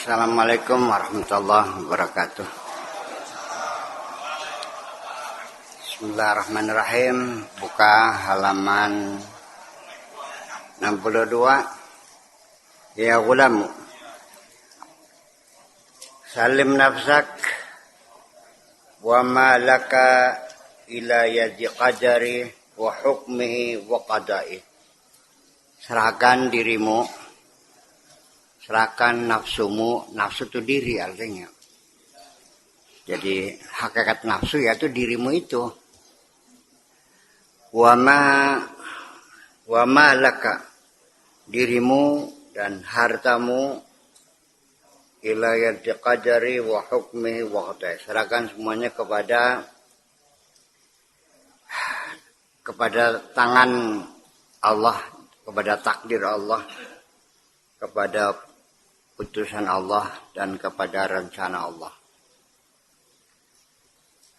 Assalamualaikum warahmatullahi wabarakatuh. Bismillahirrahmanirrahim. Buka halaman 62. Ya gulamu, salim nafsak wa ma laka ila yadi qadari wa hukmihi wa qada'i. Serahkan dirimu, serahkan nafsumu. Nafsu itu diri artinya. Jadi hakikat nafsu yaitu dirimu itu. Wa ma laka, dirimu dan hartamu, ila yadi qadari wa hukmihi wa qada'i. Serahkan semuanya kepada tangan Allah, kepada takdir Allah, kepada putusan Allah dan kepada rencana Allah.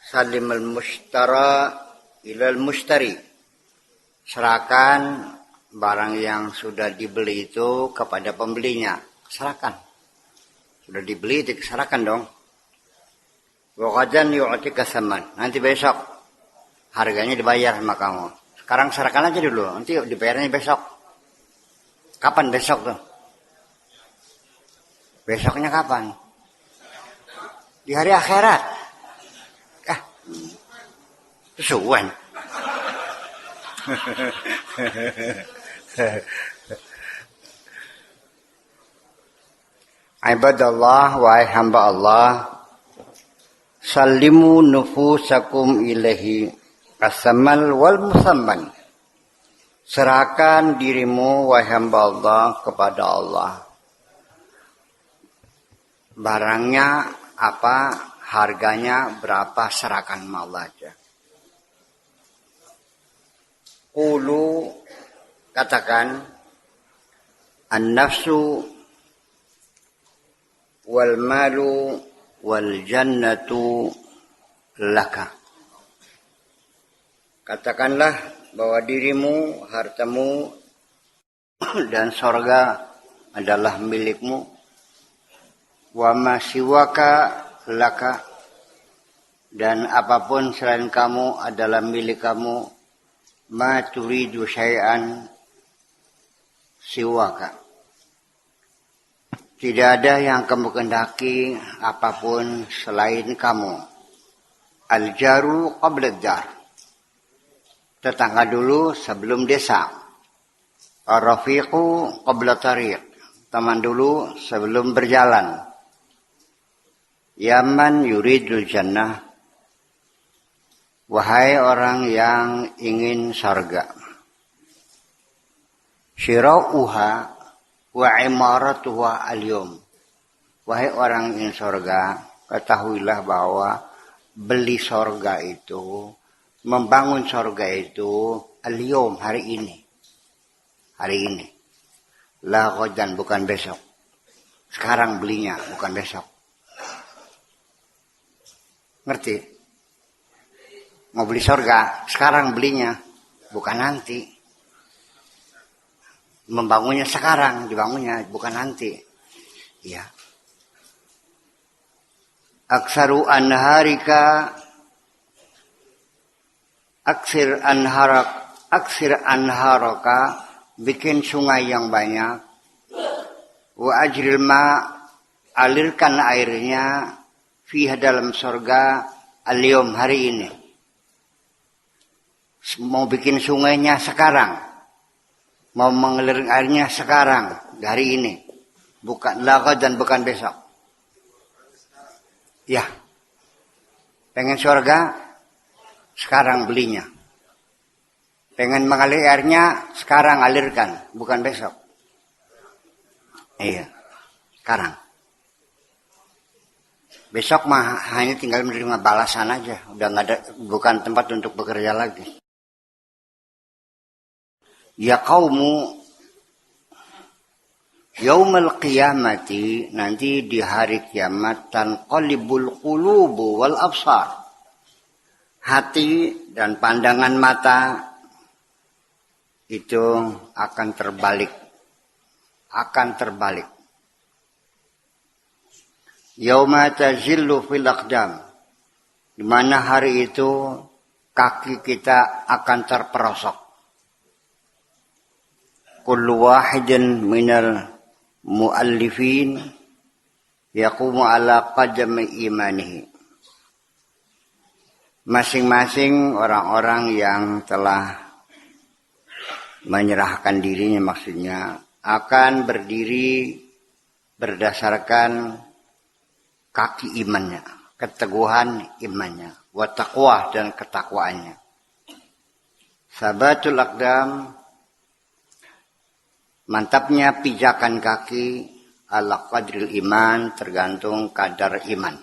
Salimul mushtara ilal mushtari. Serahkan barang yang sudah dibeli itu kepada pembelinya. Serahkan. Sudah dibeli, diserahkan dong. Wa qadan yu'tika saman. Nanti besok harganya dibayar sama kamu. Sekarang serahkan aja dulu, nanti dibayarnya besok. Kapan besok tuh? Besoknya kapan? Di hari akhirat. Kesuwen. Ibadallah, wahai hamba Allah, sallimu nufusakum ilahi as-samal wal musamman. Serahkan dirimu, wahai hamba Allah, kepada Allah. Barangnya apa, harganya berapa, serahkan sama Allah aja. Qulu, katakan, an-nafsu wal malu wal jannatu laka. Katakanlah bahwa dirimu, hartamu, dan sorga adalah milikmu. Wa ma siwaka laka, dan apapun selain kamu adalah milik kamu. Ma turidu syai'an siwaka. Tidak ada yang kamu kehendaki apapun selain kamu. Al-jaru qabla ad-dar. Tetangga dulu sebelum desa. Ar-rafiqu qabla tariq. Teman dulu sebelum berjalan. Yaman yuridul jannah. Wahai orang yang ingin surga. Syirauha wa imaratuha al-yawm. Wahai orang ingin surga, ketahuilah bahwa beli surga itu, membangun surga itu al-yawm, hari ini. Hari ini. La ghadan, bukan besok. Sekarang belinya, bukan besok. Ngerti? Mau beli surga, sekarang belinya, bukan nanti. Membangunnya sekarang, dibangunnya, bukan nanti. Ya. Aksir anharaka, bikin sungai yang banyak. Wa ajril ma, alirkan airnya. Fiha, dalam surga, al-yawm, hari ini. Mau bikin sungainya sekarang. Mau mengalir airnya sekarang, hari ini. Bukan lagad dan bukan besok. Ya. Pengen surga, sekarang belinya. Pengen mengalir airnya, sekarang alirkan, bukan besok. Iya. Sekarang. Besok mah hanya tinggal menerima balasan aja. Udah nggak ada, bukan tempat untuk bekerja lagi. Ya qaumu, yaumal qiyamati, nanti di hari kiamat, tanqalibul qulubu wal absar. Hati dan pandangan mata itu akan terbalik. Yauma tazillu fil aqdam. Di mana hari itu kaki kita akan terperosok. Kullu wahidin minal muallifin yaqumu ala qadami imanihi. Masing-masing orang-orang yang telah menyerahkan dirinya maksudnya akan berdiri berdasarkan kaki imannya, keteguhan imannya, wa taqwa dan ketakwaannya. Sabatul aqdam, mantapnya pijakan kaki, ala qadril iman, tergantung kadar iman.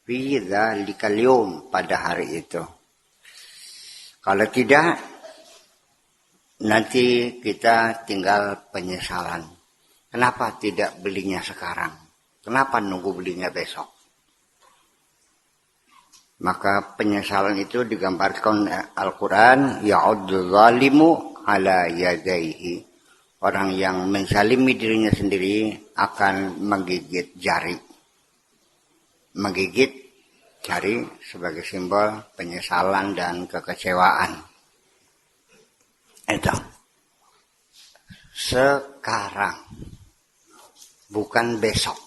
Fi dzalikal yaum, pada hari itu. Kalau tidak, nanti kita tinggal penyesalan. Kenapa tidak belinya sekarang? Kenapa nunggu belinya besok? Maka penyesalan itu digambarkan Al-Quran, ya'udzu zalimu ala yadaihi. Orang yang menzalimi dirinya sendiri akan menggigit jari. Menggigit jari sebagai simbol penyesalan dan kekecewaan. Itu. Sekarang. Bukan besok.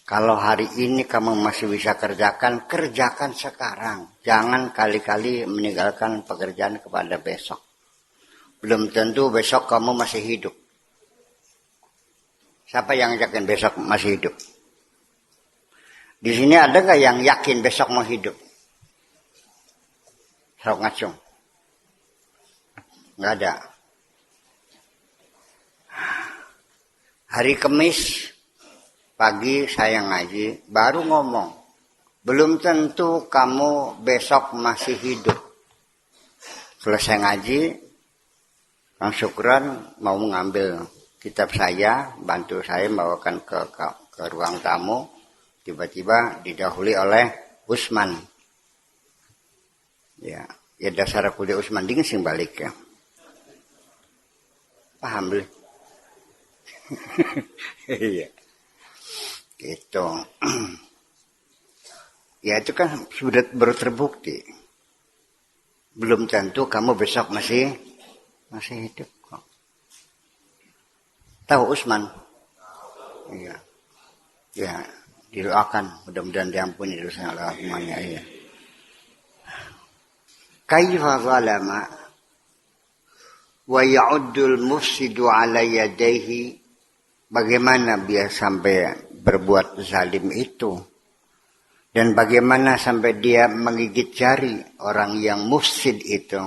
Kalau hari ini kamu masih bisa kerjakan, kerjakan sekarang. Jangan kali-kali meninggalkan pekerjaan kepada besok. Belum tentu besok kamu masih hidup. Siapa yang yakin besok masih hidup? Di sini ada nggak yang yakin besok mau hidup? Sok ngacung. Nggak ada. Hari Kamis pagi saya ngaji, baru ngomong. Belum tentu kamu besok masih hidup. Selesai ngaji, Kang Syukran mau mengambil kitab saya, bantu saya bawakan ke ruang tamu. Tiba-tiba didahului oleh Usman. Ya dasar kuliah Usman dingin sing balik ya. Paham belum? Iya. Gitu. Ya itu kan sudah baru terbukti. Belum tentu kamu besok masih hidup kok. Tahu Usman? Iya. Ya, didoakan mudah-mudahan diampuni dosanya Allah semuanya ya. Kaifa zalama wa ya'uddul mufsidu ala yadayhi. Bagaimana dia sampai berbuat zalim itu, dan bagaimana sampai dia menggigit jari orang yang mufsid itu.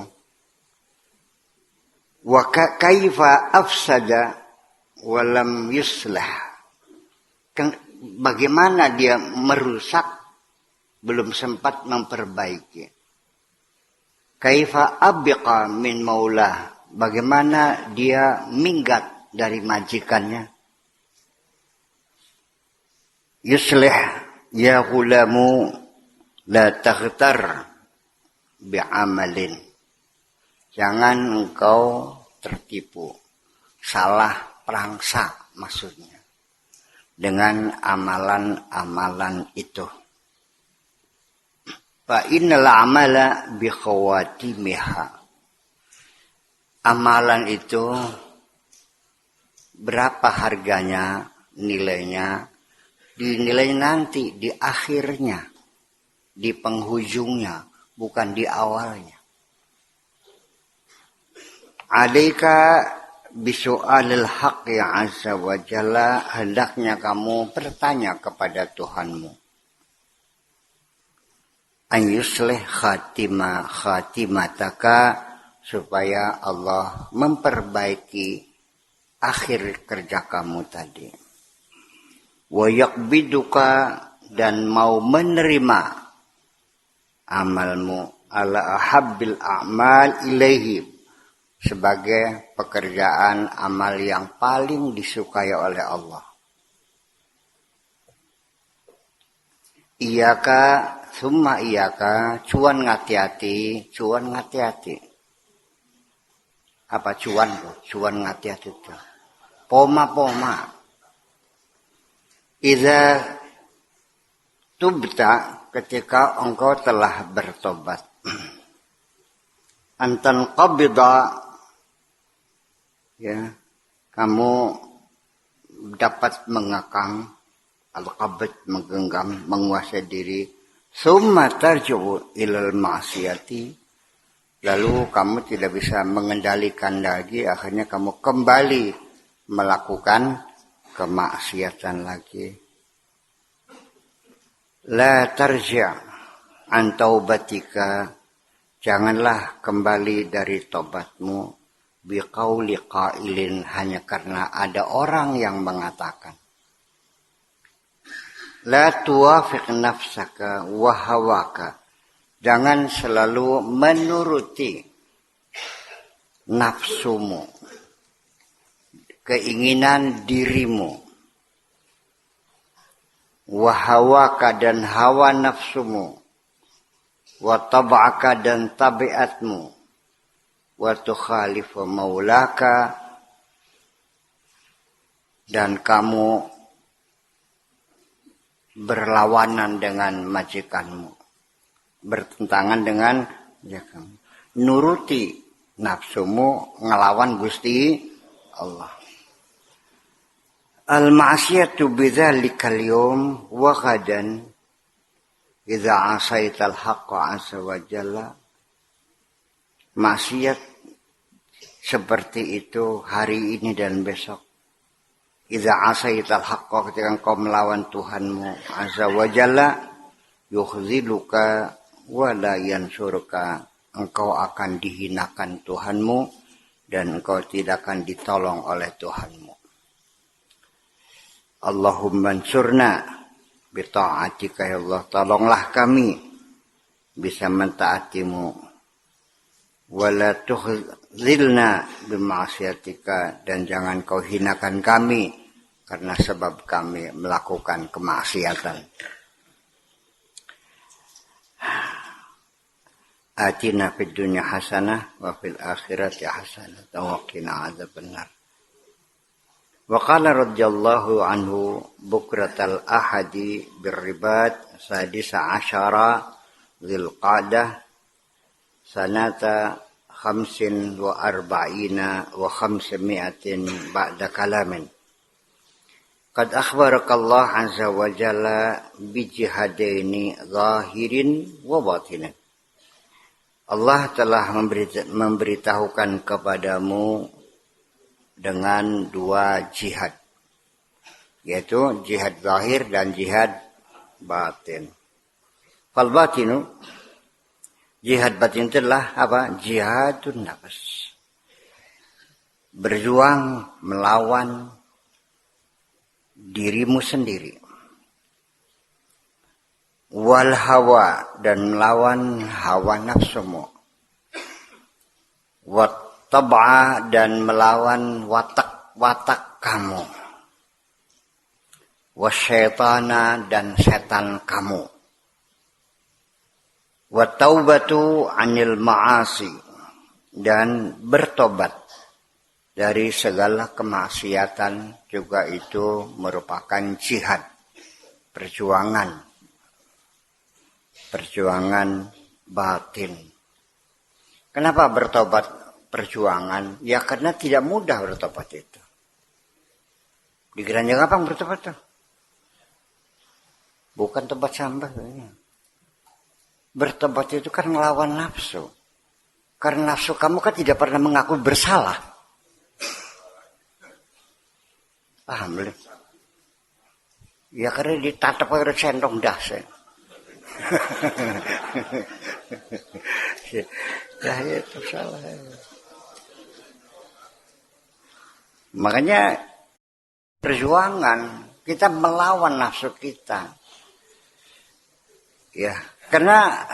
Wa kaifa afsada walam yuslah. Bagaimana dia merusak belum sempat memperbaiki. Kaifa abqa min maulah. Bagaimana dia minggat dari majikannya. Yuslih ya gulamu la taghtar bi'amalin. Jangan engkau tertipu, salah perangsa maksudnya, dengan amalan-amalan itu. Fa innal amala bi khawatimiha. Amalan itu berapa harganya, nilainya, dinilai nanti di akhirnya, di penghujungnya, bukan di awalnya. Alaika bisu'alil haqqi azza wa jalla, hendaknya kamu bertanya kepada Tuhanmu. An yuslih khatimataka, supaya Allah memperbaiki akhir kerja kamu tadi. Wa yaqbiduka, dan mau menerima amalmu ala ahabbil a'mal ilaihi, sebagai pekerjaan amal yang paling disukai oleh Allah. Iyaka summa iyaka, cuan ngati-hati, cuan ngati-hati. Apa cuan? Cuan ngati-hati itu. Poma-poma. Idza tubta, ketika engkau telah bertobat. Antan qabida, ya, kamu dapat mengekang, al-qabd, menggenggam, menguasai diri. Summa tarji'u ilal ma'siyati, lalu kamu tidak bisa mengendalikan lagi, akhirnya kamu kembali melakukan kemaksiatan lagi. La tarji' an taubatika, janganlah kembali dari tobatmu biqauli qailin, hanya karena ada orang yang mengatakan. La tuwafiq nafsaka wa hawaka, jangan selalu menuruti nafsumu, keinginan dirimu. Wa hawaka, dan hawa nafsumu. Wa tab'aka, dan tabiatmu. Wa tukhalifu maulaka, dan kamu berlawanan dengan majikanmu, bertentangan dengan majikanmu. Nuruti nafsumu, ngelawan Gusti Allah. Al-ma'siyatu bidzalikal yawm wa ghadan idza asaital haqqa azza wa jalla. Maksiat seperti itu hari ini dan besok. Idza asaital haqqa, ketika engkau melawan Tuhanmu azza wa jalla, yukhziluka wa la yansurka, engkau akan dihinakan Tuhanmu dan engkau tidak akan ditolong oleh Tuhanmu. Allahumma ansurna bi ta'atika, ya Allah, tolonglah kami bisa mentaatimu. Wa la tukhzilna bi ma'siyatika, dan jangan kau hinakan kami karena sebab kami melakukan kemaksiatan. Atina fid dunya hasanah wa fil akhirati hasanah wa qina adzabannar. Wa qala radhiyallahu anhu bukratal ahadi birribat sadisa asyara dzulqa'dah sanata 45 wa 500 ba'da kalamin. Qad akhbarakallah azza wa jalla bi jihadaini zahirin wa batinin. Allah telah memberitahukan kepadamu dengan dua jihad, yaitu jihad zahir dan jihad batin. Fal batinu, jihad batin itulah apa? Jihadun nafs. Berjuang melawan dirimu sendiri. Wal hawa, dan melawan hawa nafsumu. Wat tab'a, dan melawan watak-watak kamu. Wasyaitana, dan setan kamu. Wat taubatu anil ma'asi, dan bertobat dari segala kemaksiatan juga itu merupakan jihad, perjuangan batin. Kenapa bertobat perjuangan? Ya karena tidak mudah bertobat itu. Di Geranjang Apang bertobat tuh. Bukan tobat sambal. Bertobat itu kan melawan nafsu. Karena nafsu kamu kan tidak pernah mengaku bersalah. Paham belum? Ya karena ditatap oleh sendok das. Ya itu salah. Makanya perjuangan kita melawan nafsu kita. Ya, karena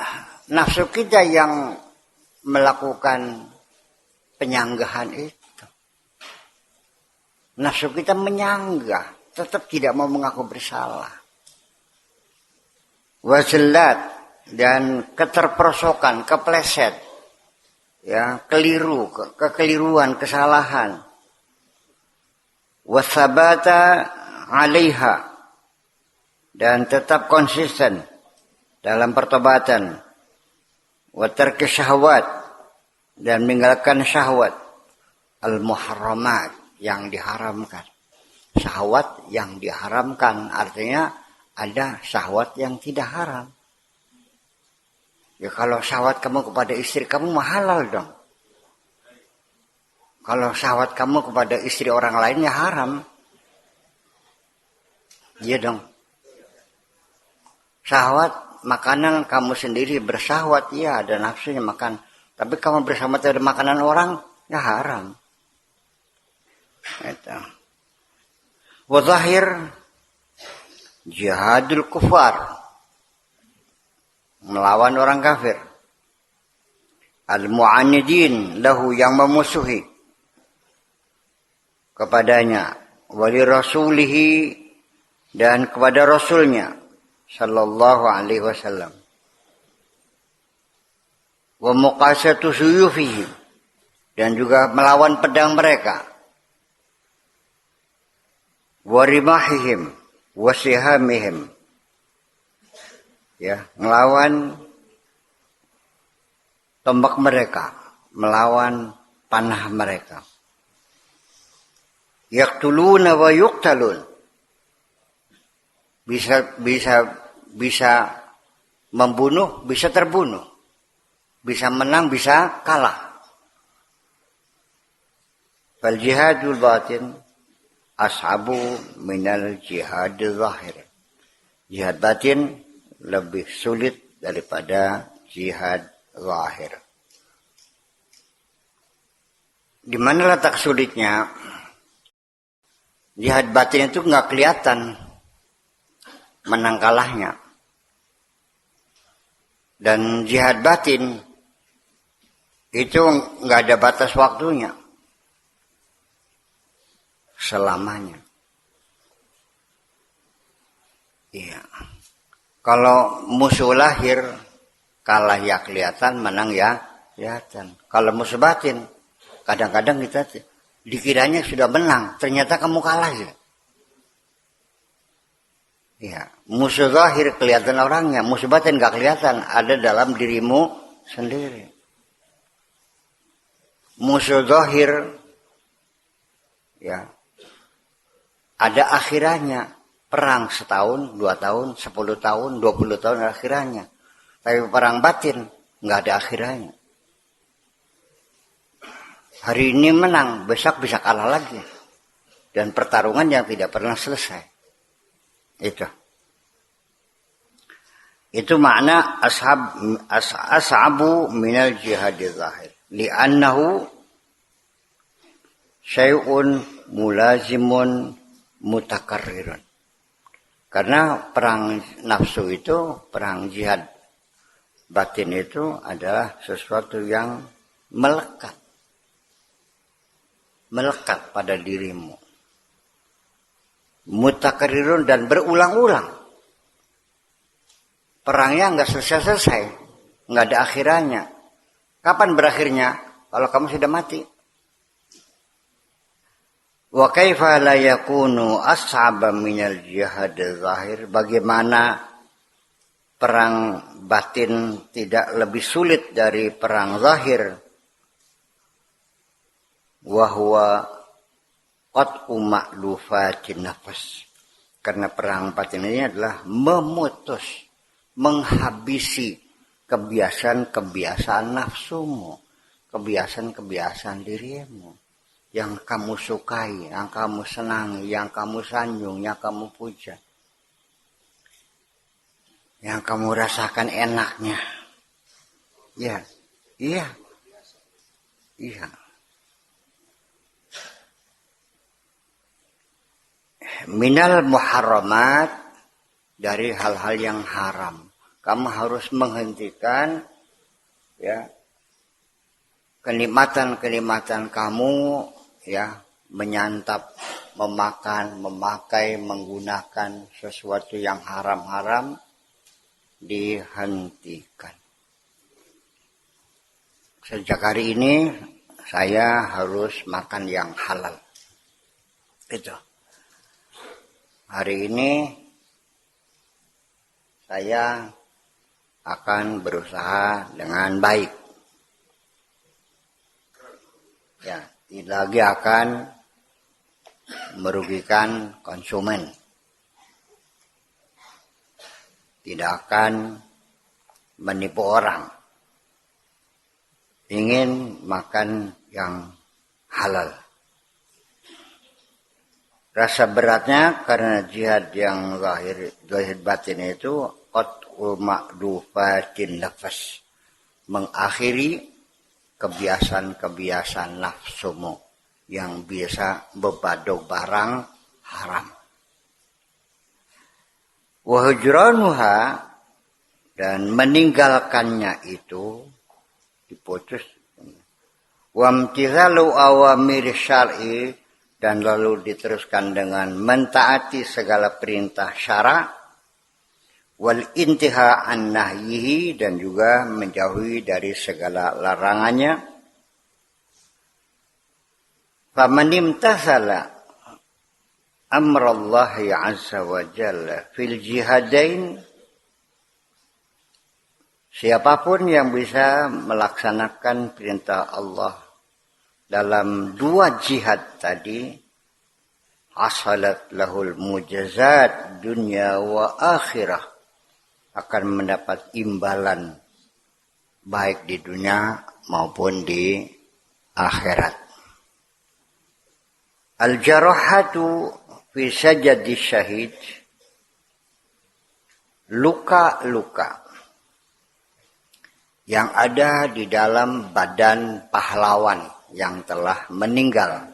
nafsu kita yang melakukan penyanggahan itu. Nafsu kita menyanggah, tetap tidak mau mengaku bersalah. Wazilat, dan keterperosokan, kepleset, ya, keliru, kekeliruan, kesalahan. Wasabata alaiha, dan tetap konsisten dalam pertobatan, wa tarki syahwat, dan meninggalkan syahwat, al-muharramat, yang diharamkan. Syahwat yang diharamkan artinya ada syahwat yang tidak haram. Ya kalau syahwat kamu kepada istri kamu halal dong. Kalau syahwat kamu kepada istri orang lain ya haram. Iya dong. Syahwat makanan kamu sendiri bersyahwat, ya ada nafsunya makan. Tapi kamu bersama dengan makanan orang ya haram. Itu. Wa zahir jihadul kufar, melawan orang kafir. Al-mu'anidin lahu, yang memusuhi kepadanya. Wali rasulihi, dan kepada rasulnya sallallahu alaihi wasallam. Wa muqasatu suyufihim, dan juga melawan pedang mereka. Wa rimahihim wa sihamihim, ya, melawan tombak mereka, melawan panah mereka. Yaqtuluna wa yuqtalun, bisa membunuh, bisa terbunuh, bisa menang, bisa kalah. Fal jihadul batin ashabu minal jihad zahir. Jihad batin lebih sulit daripada jihad zahir. Di mana letak sulitnya? Jihad batin itu nggak kelihatan menang kalahnya. Dan jihad batin itu nggak ada batas waktunya. Selamanya. Iya. Kalau musuh lahir, kalah ya kelihatan, menang ya kelihatan. Kalau musuh batin, kadang-kadang kita dikiranya sudah menang, ternyata kamu kalah ya. Iya. Musuh zahir kelihatan orangnya, musuh batin nggak kelihatan, ada dalam dirimu sendiri. Musuh zahir, ya, ada akhirannya. Perang setahun, 2 tahun, 10 tahun, 20 tahun akhirannya. Tapi perang batin nggak ada akhirannya. Hari ini menang, besok bisa kalah lagi. Dan pertarungan yang tidak pernah selesai. Itu makna ashabu minal jihadil zahir. Li'annahu syai'un mulazimun mutakarrirun. Karena perang nafsu itu, perang jihad batin itu adalah sesuatu yang melekat. Melekat pada dirimu. Mutakarrirun, dan berulang-ulang. Perangnya nggak selesai-selesai. Nggak ada akhirannya. Kapan berakhirnya? Kalau kamu sudah mati. Wa kaifa la yakunu ashaba minal jihad zahir? Bagaimana perang batin tidak lebih sulit dari perang zahir? Wa huwa qat'u ma'lufatin nafas. Karena perang batin ini adalah memutus, menghabisi kebiasaan-kebiasaan nafsumu, kebiasaan-kebiasaan dirimu. Yang kamu sukai, yang kamu senangi, yang kamu sanjung, yang kamu puja. Yang kamu rasakan enaknya. Ya, iya. Iya. Minal muharramat, dari hal-hal yang haram. Kamu harus menghentikan, ya, kenikmatan-kenikmatan kamu, ya, menyantap, memakan, memakai, menggunakan sesuatu yang haram-haram, dihentikan. Sejak hari ini saya harus makan yang halal. Itu. Hari ini saya akan berusaha dengan baik. Ya, tidak lagi akan merugikan konsumen. Tidak akan menipu orang. Ingin makan yang halal. Rasa beratnya karena jihad yang zahir batin itu qat'u ma'dufatin nafas. Mengakhiri kebiasaan-kebiasaan nafsumu yang biasa bebado barang haram. Wa hujranuha, dan meninggalkannya itu diputus. Wa imtithalu awamir syar'i, dan lalu diteruskan dengan mentaati segala perintah syara. Wal intiha an nahyihi, dan juga menjauhi dari segala larangannya. Faman imtathala amrallahi azza wa jalla fil jihadain, siapapun yang bisa melaksanakan perintah Allah dalam dua jihad tadi, asalat lahul mujazat dunya wa akhirah, akan mendapat imbalan baik di dunia maupun di akhirat. Al-jarahatu fi sajadi syahid, luka-luka yang ada di dalam badan pahlawan yang telah meninggal.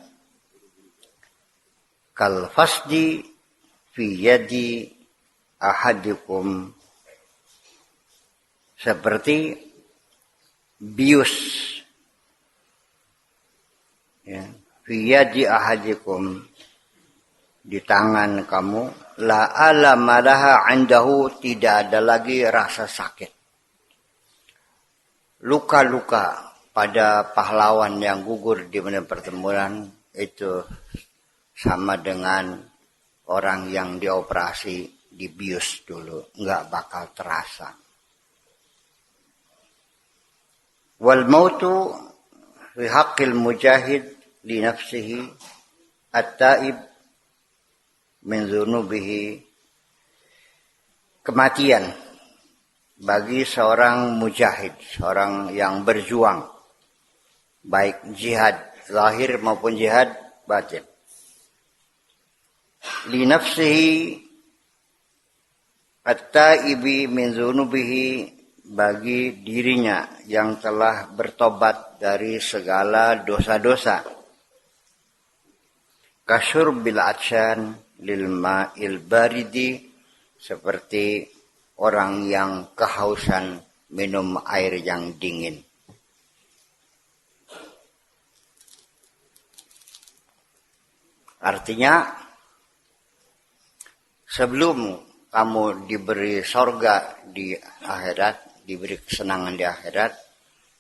Kal fasdi fi yadi ahadikum, seperti bius, ya, fi yadi ahadikum, di tangan kamu, la alama laha indahu, tidak ada lagi rasa sakit. Luka-luka pada pahlawan yang gugur di medan pertempuran itu sama dengan orang yang dioperasi dibius dulu, nggak bakal terasa. Wal mautu fi haqqil mujahid li nafsihi at-taib min dzunubihi, kematian bagi seorang mujahid, seorang yang berjuang, baik jihad zahir maupun jihad batin. Li nafsihi at-taibi min dzunubihi, bagi dirinya yang telah bertobat dari segala dosa-dosa. Kasyurbil atsyan lil ma'il baridi, seperti orang yang kehausan minum air yang dingin. Artinya, sebelum kamu diberi sorga di akhirat, diberi kesenangan di akhirat,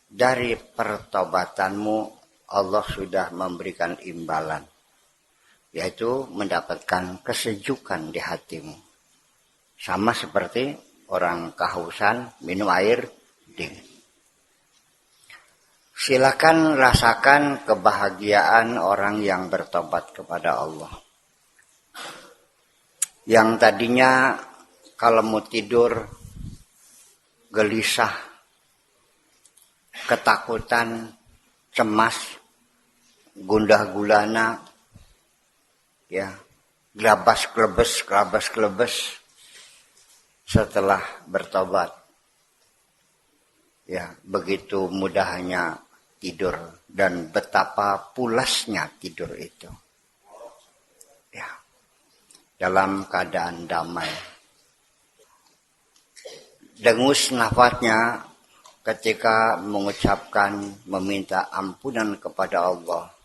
dari pertobatanmu Allah sudah memberikan imbalan, yaitu mendapatkan kesejukan di hatimu. Sama seperti orang kehausan minum air dingin. Silakan rasakan kebahagiaan orang yang bertobat kepada Allah. Yang tadinya kalau mau tidur gelisah, ketakutan, cemas, gundah gulana, ya, gelabas klebes setelah bertobat, ya, begitu mudahnya tidur dan betapa pulasnya tidur itu, ya, dalam keadaan damai. Dengus nafasnya ketika mengucapkan meminta ampunan kepada Allah,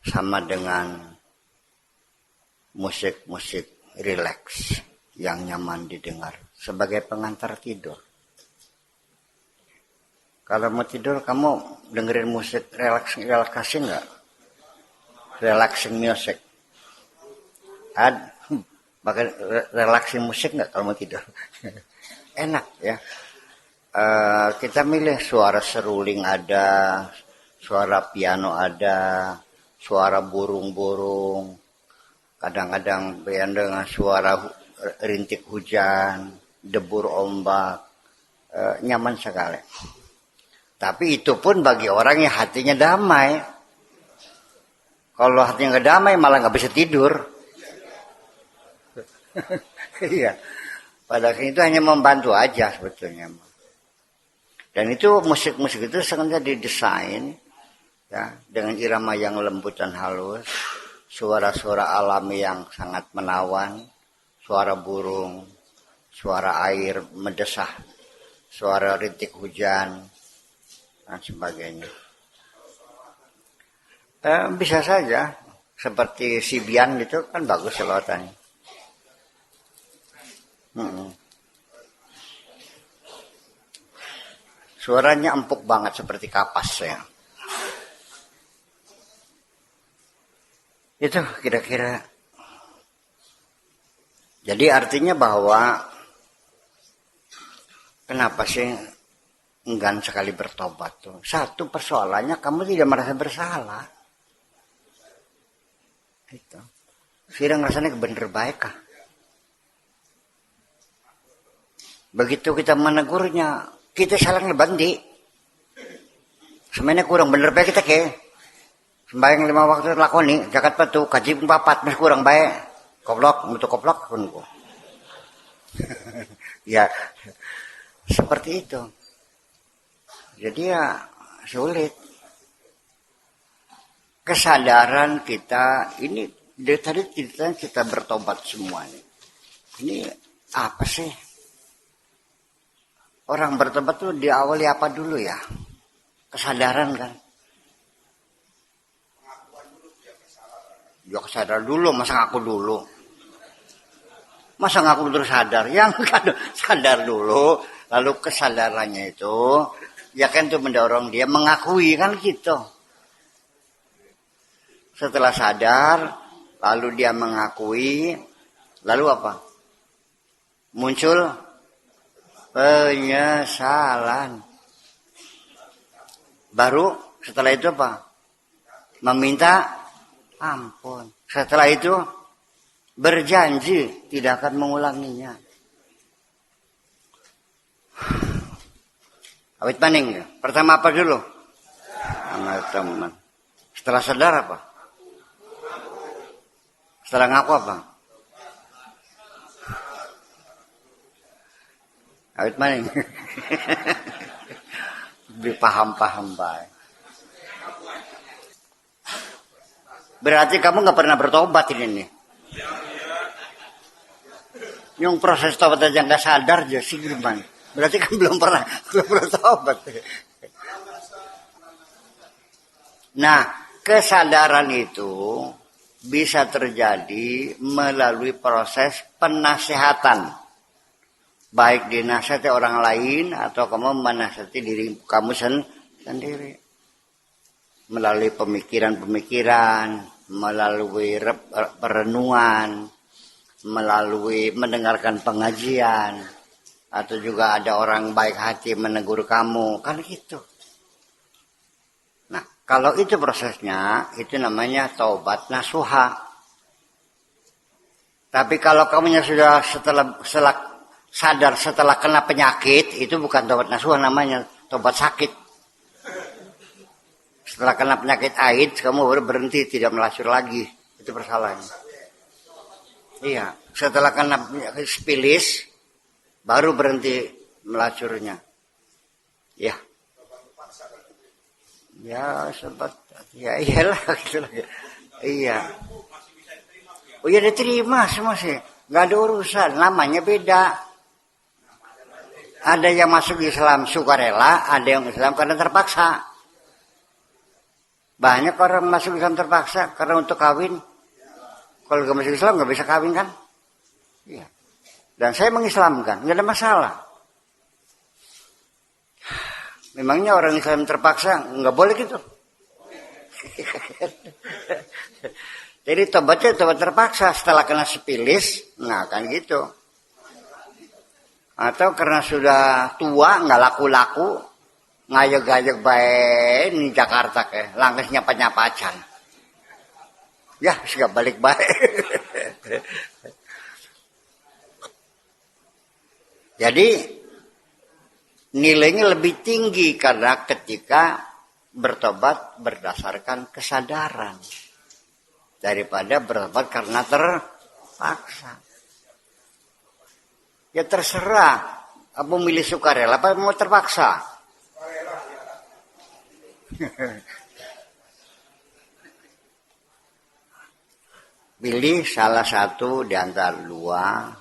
sama dengan musik-musik rileks yang nyaman didengar sebagai pengantar tidur. Kalau mau tidur kamu dengerin musik relaksasi enggak? Relaxing music. Bahkan relaksi musik nggak kalau mau tidur? Enak ya. Kita milih suara seruling ada, suara piano ada, suara burung-burung, kadang-kadang dengan suara rintik hujan, debur ombak, nyaman sekali. Tapi itu pun bagi orang yang hatinya damai. Kalau hatinya nggak damai malah nggak bisa tidur. Iya. Padahal itu hanya membantu aja sebetulnya. Dan itu musik-musik itu sengaja didesain ya dengan irama yang lembut dan halus, suara-suara alami yang sangat menawan, suara burung, suara air mendesah, suara rintik hujan dan sebagainya. Bisa saja seperti Sibian gitu kan bagus selotannya. Suaranya empuk banget seperti kapas ya. Itu kira-kira. Jadi artinya bahwa kenapa sih enggan sekali bertobat tuh? Satu persoalannya kamu tidak merasa bersalah. Itu. Sirang rasanya bener baik kah? Begitu kita menegurnya, kita salahnya bandi. Sebenarnya kurang bener baik kita ke. Sembayang 5 waktu lakoni, zakat patu, kaji 4 masih kurang baik. Koplok, mutu koplok pun. Ya, seperti itu. Jadi ya sulit. Kesadaran kita ini dari tadi kita bertobat semua nih. Ini apa sih? Orang bertobat tuh diawali apa dulu ya? Kesadaran kan? Ya kesadaran dulu, masa ngaku dulu? Masa ngaku terus sadar? Yang kan sadar dulu, lalu kesadarannya itu, ya kan itu mendorong dia mengakui kan gitu. Setelah sadar, lalu dia mengakui, lalu apa? Muncul penyesalan. Baru setelah itu apa? Meminta ampun. Setelah itu berjanji tidak akan mengulanginya. Awit maning. Pertama apa dulu? Sama teman. Setelah sadar apa? Setelah ngaku apa? Awit maning. Paham-paham baik. Berarti kamu nggak pernah bertobat ini nih. Yang proses tobat aja nggak sadar aja sih gimana? Berarti kan belum pernah bertobat. Nah, kesadaran itu bisa terjadi melalui proses penasehatan. Baik dinasihati orang lain atau kamu menasihati diri kamu sendiri. Melalui pemikiran-pemikiran, melalui perenungan, melalui mendengarkan pengajian, atau juga ada orang baik hati menegur kamu, kan gitu. Nah, kalau itu prosesnya, itu namanya taubat nasuha. Tapi kalau kamunya sudah setelah sadar setelah kena penyakit, itu bukan taubat nasuha namanya, taubat sakit. Setelah kena penyakit AIDS, kamu baru berhenti tidak melacur lagi. Itu persalahannya. Iya, setelah kena penyakit spilis, baru berhenti melacurnya. Ya. Ya, sempat. Ya, iyalah. Gitu lah. Iya. Oh iya, diterima semua sih. Gak ada urusan, namanya beda. Ada yang masuk Islam sukarela, ada yang Islam karena terpaksa. Banyak orang masuk Islam terpaksa karena untuk kawin. Kalau gak masuk Islam gak bisa kawin kan? Iya. Dan saya mengislamkan, gak ada masalah. Memangnya orang Islam terpaksa gak boleh gitu? Jadi tobatnya tobat terpaksa setelah kena sipilis, nah kan gitu. Atau karena sudah tua nggak laku-laku, ngayeg-ngayeg bae di Jakarta ke, langkes nyapa-nyapacan. Ya, sudah balik bae. Jadi nilainya lebih tinggi karena ketika bertobat berdasarkan kesadaran daripada bertobat karena terpaksa. Ya terserah, apa milih sukarela apa mau terpaksa. Pilih salah satu di antara dua,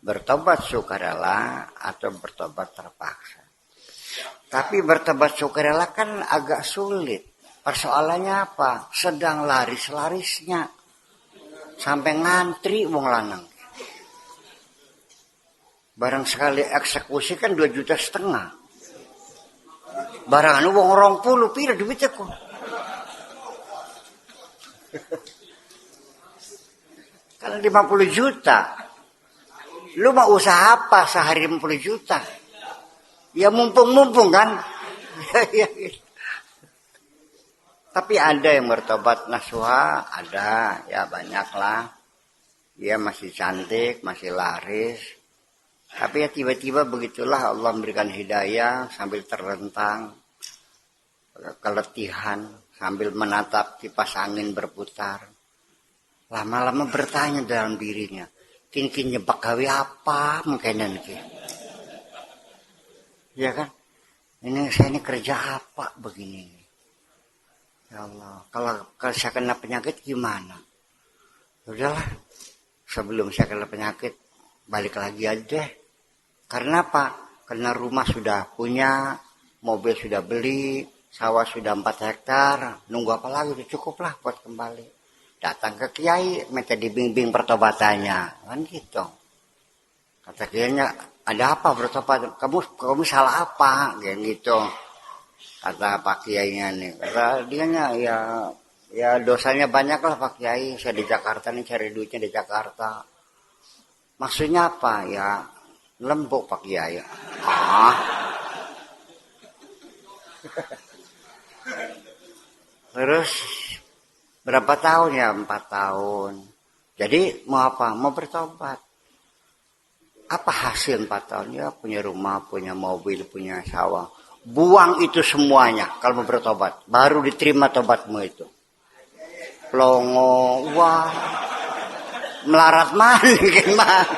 bertobat sukarela atau bertobat terpaksa. Tapi bertobat sukarela kan agak sulit. Persoalannya apa? Sedang laris-larisnya. Sampai ngantri wong lanang. Barang sekali eksekusi kan 2,5 juta. Barang anu wong 20 pira duitnya kok. Kalau 50 juta. Lu mau usaha apa sehari 50 juta? Ya mumpung-mumpung kan. Tapi ada yang bertobat nasuha, ada, ya banyak lah. Dia masih cantik, masih laris. Tapi ya tiba-tiba begitulah Allah memberikan hidayah sambil terlentang, keletihan, sambil menatap kipas angin berputar. Lama-lama bertanya dalam dirinya, kini nyebak gawe apa mungkin nanti. Ya kan? Ini saya ini kerja apa begini? Ya Allah, kalau saya kena penyakit gimana? Udahlah, sebelum saya kena penyakit balik lagi aja. Karena apa? Karena rumah sudah punya, mobil sudah beli, sawah sudah 4 hektar, nunggu apa lagi? Udah cukup lah buat kembali. Datang ke kiai, minta dibimbing pertobatannya, kan gitu. Kata kiainya, ada apa bertobat? Kamu salah apa? Kayak gitu. Kata Pak Kiainya nih, kata dianya ya dosanya banyak lah Pak Kiai, saya di Jakarta nih cari duitnya di Jakarta. Maksudnya apa? Ya lembuk Pak Kiai. Terus berapa tahun ya? 4 tahun. Jadi mau apa? Mau bertobat. Apa hasil 4 tahun? Ya punya rumah, punya mobil, punya sawah. Buang itu semuanya kalau mau bertobat. Baru diterima tobatmu itu. Plongo, wah. Melarat mana gimana?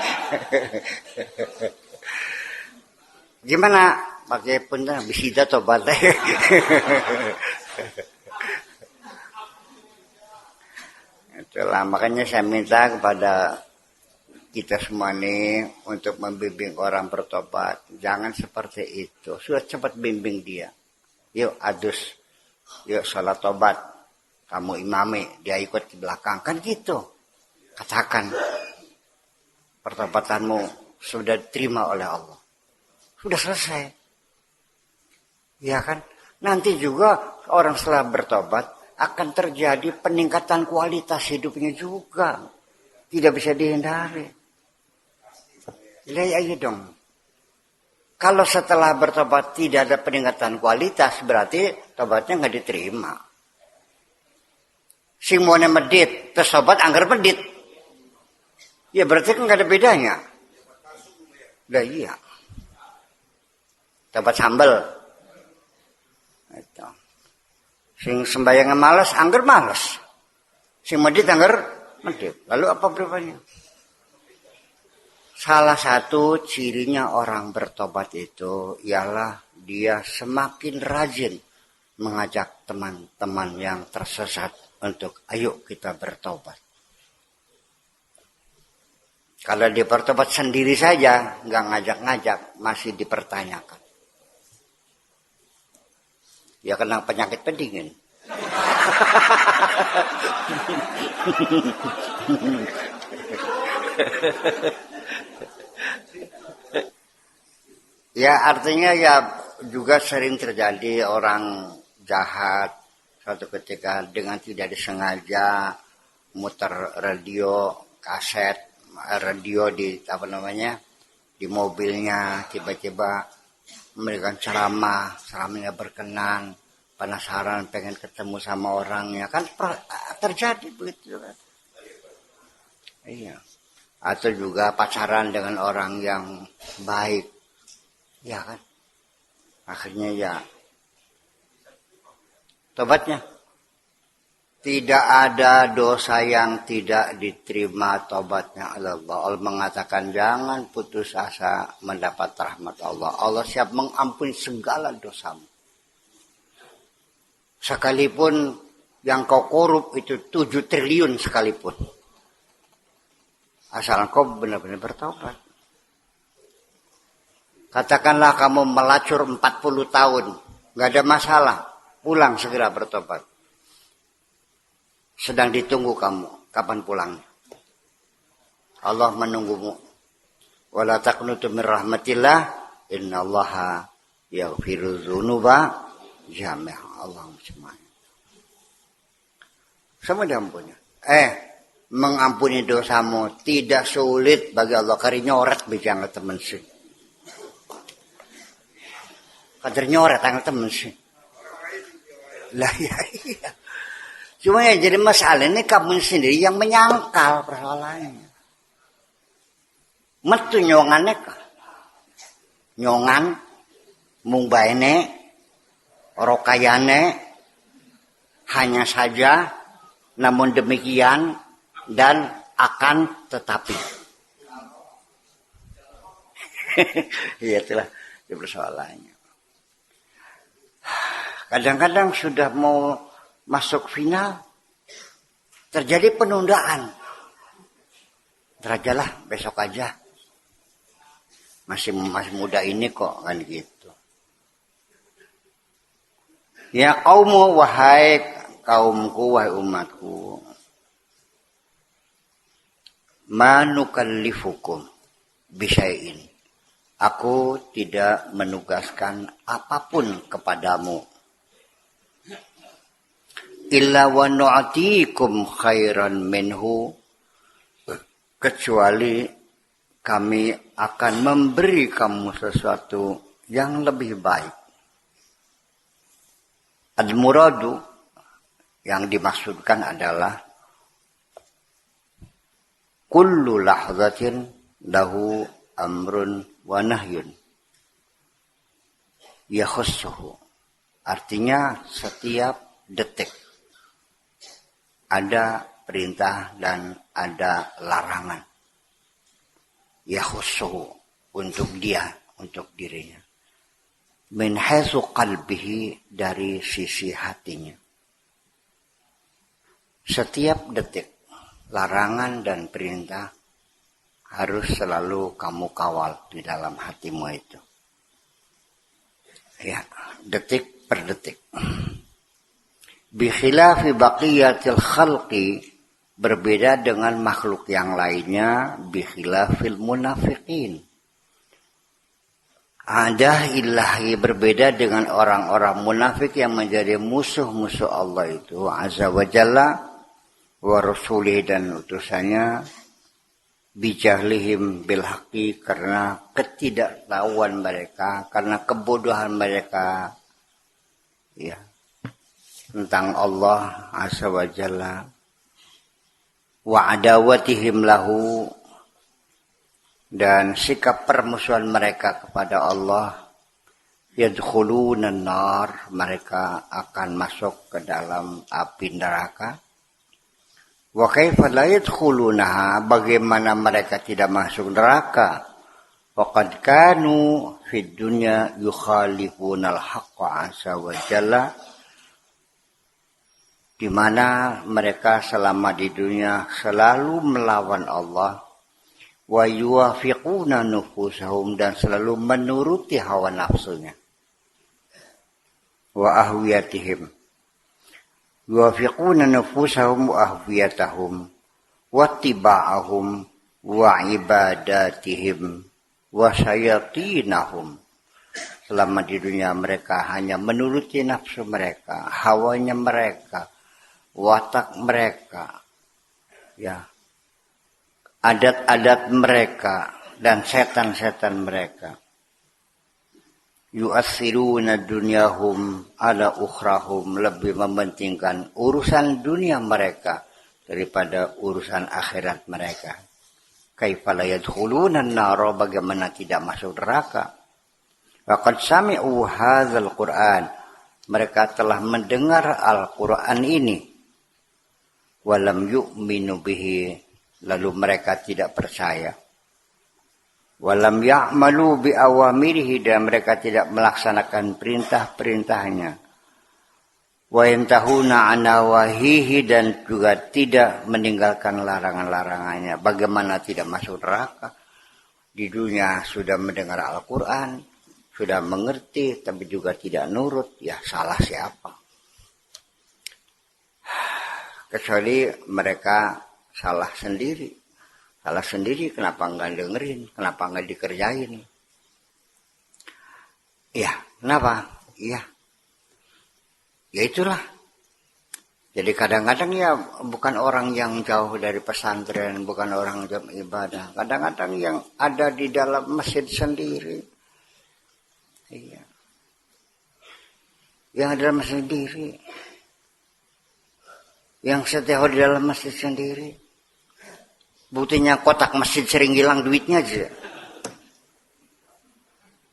Gimana? Pakai pun bisida tobat. Itulah makanya saya minta kepada kita semua nih untuk membimbing orang bertobat. Jangan seperti itu. Sudah cepat bimbing dia. Yuk adus. Yuk sholat tobat. Kamu imami. Dia ikut di belakang. Kan gitu. Katakan. Pertobatanmu sudah diterima oleh Allah. Sudah selesai. Ya kan. Nanti juga orang setelah bertobat akan terjadi peningkatan kualitas hidupnya juga. Tidak bisa dihindari. Lihat aja dong. Kalau setelah bertobat tidak ada peningkatan kualitas, berarti tobatnya nggak diterima. Simone medit, terus tobat anggar medit. Ya berarti kan nggak ada bedanya. Udah iya. Tobat sambel. Itu. Sing sembayangan malas, anggar malas. Sing medit anggar medit. Lalu apa berubahnya? Salah satu cirinya orang bertobat itu ialah dia semakin rajin mengajak teman-teman yang tersesat untuk ayo kita bertobat. Kalau dia bertobat sendiri saja, nggak ngajak-ngajak, masih dipertanyakan. Ya kena penyakit pendingin. Ya artinya ya juga sering terjadi orang jahat suatu ketika dengan tidak disengaja muter radio kaset, radio di apa namanya di mobilnya, tiba-tiba memberikan ceramahnya berkenan, penasaran pengen ketemu sama orangnya, kan terjadi begitu kan. Iya. Atau juga pacaran dengan orang yang baik, ya kan, akhirnya ya tobatnya. Tidak ada dosa yang tidak diterima tobatnya Allah. Allah mengatakan jangan putus asa mendapat rahmat Allah. Allah siap mengampuni segala dosamu. Sekalipun yang kau korup itu 7 triliun sekalipun. Asal kau benar-benar bertobat. Katakanlah kamu melacur 40 tahun. Gak ada masalah. Pulang segera bertobat. Sedang ditunggu kamu. Kapan pulangnya? Allah menunggumu. Wala taqnutu min rahmatillah. Innallaha yaghfiru dzunuba jami'a. Allahumma semuanya. Semua diampuni. Mengampuni dosamu tidak sulit bagi Allah. Kari nyoret bijang temen sih. Kadar nyoret tanggal temen sih. Lah ya iya. Cuma ya jadi masalah ini kamu sendiri yang menyangkal persoalannya. Metu nyongannya kah? Nyongan, mungbaine, rokayane, hanya saja, namun demikian, dan akan tetapi. Iya itulah persoalannya. Kadang-kadang sudah mau masuk final, terjadi penundaan. Terajalah besok aja. Masih muda ini kok kan gitu. Ya kaummu wahai kaumku wahai umatku. Ma nukallifukum bisyai'in. Aku tidak menugaskan apapun kepadamu. Illa wa nu'atikum khairan minhu, kecuali kami akan memberi kamu sesuatu yang lebih baik. Al-muradu yang dimaksudkan adalah kullu lahzatin lahu amrun wa nahyun yakhussuhu. Artinya setiap detik ada perintah dan ada larangan. Yakhussuhu untuk dia, untuk dirinya. Min haitsu qalbihi, dari sisi hatinya. Setiap detik larangan dan perintah harus selalu kamu kawal di dalam hatimu itu. Ya, detik per detik. Bikhilafi baqiyatil khalqi, berbeda dengan makhluk yang lainnya. Bikhilafil munafiqin, ada ilahi, berbeda dengan orang-orang munafik yang menjadi musuh-musuh Allah itu azza wa jalla wa rasulih, dan utusannya. Bijahlihim bil haqqi, karena ketidaktahuan mereka, karena kebodohan mereka ya tentang Allah azza wa jalla. Wa adawatihim lahu, dan sikap permusuhan mereka kepada Allah. Yadkhuluna an-nar, mereka akan masuk ke dalam api neraka. Wa kaifa la yadkhulunaha, bagaimana mereka tidak masuk neraka? Waqad kanu fid dunya yukhalifuna al-haqqa azza wa jalla, di mana mereka selama di dunia selalu melawan Allah. Wa yuwafiquna nufusahum, dan selalu menuruti hawa nafsunya. Wa ahwiyatihim, yuwafiquna nufusahum wa ahwiyatahum wa tiba'ahum wa ibadatihim wa syayatinahum. Selama di dunia mereka hanya menuruti nafsu mereka, hawanya mereka, watak mereka, ya, adat-adat mereka dan setan-setan mereka. Yu'athiruna dunyahum ala ukhrahum, lebih mementingkan urusan dunia mereka daripada urusan akhirat mereka. Kaifa la yadkhuluna an-nar, bagaimana tidak masuk neraka. Faqad sami'u hadzal Qur'an, mereka telah mendengar Al-Qur'an ini. Walam yu'minu bihi, lalu mereka tidak percaya. Walam ya'malu bi awamirihi, dan mereka tidak melaksanakan perintah-perintahnya. Wa yantahuna an nawahihi, dan juga tidak meninggalkan larangan-larangannya. Bagaimana tidak masuk neraka? Di dunia sudah mendengar Al-Qur'an, sudah mengerti, tapi juga tidak nurut, ya salah siapa? Kecuali mereka salah sendiri. Salah sendiri, kenapa enggak dengerin? Kenapa enggak dikerjain? Iya, kenapa? Iya. Ya itulah. Jadi kadang-kadang ya bukan orang yang jauh dari pesantren, bukan orang jam ibadah. Kadang-kadang yang ada di dalam masjid sendiri. Iya. Yang ada dalam masjid sendiri. Yang setiap di dalam masjid sendiri. Buktinya kotak masjid sering hilang duitnya aja.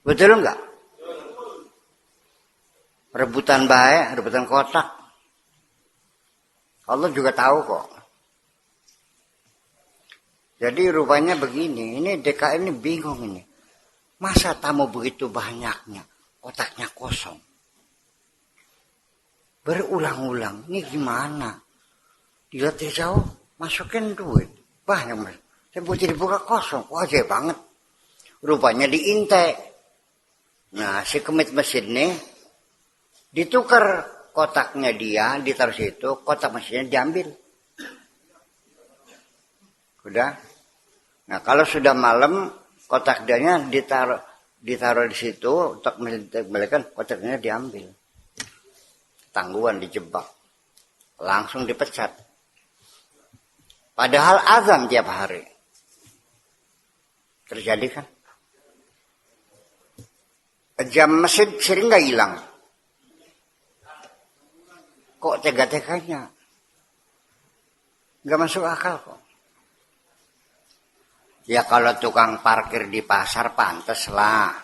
Betul enggak? Rebutan baik, rebutan kotak. Allah juga tahu kok. Jadi rupanya begini, ini DKM ini bingung ini. Masa tamu begitu banyaknya, kotaknya kosong. Berulang-ulang, ini gimana? Dilihat dari jauh, masukin duit. Banyak mas. Saya buat dibuka kosong, wajib banget. Rupanya diintai. Nah si kemit masjid ini ditukar kotaknya dia, ditaruh situ, kotak masjidnya diambil. Udah. Nah kalau sudah malam, kotak dianya ditaruh di situ, untuk dikembalikan, kotaknya diambil. Tangguhan, dijebak. Langsung dipecat. Padahal azan tiap hari. Terjadi kan? Jam masjid sering gak hilang. Kok tega-teganya? Gak masuk akal kok. Ya kalau tukang parkir di pasar pantes lah.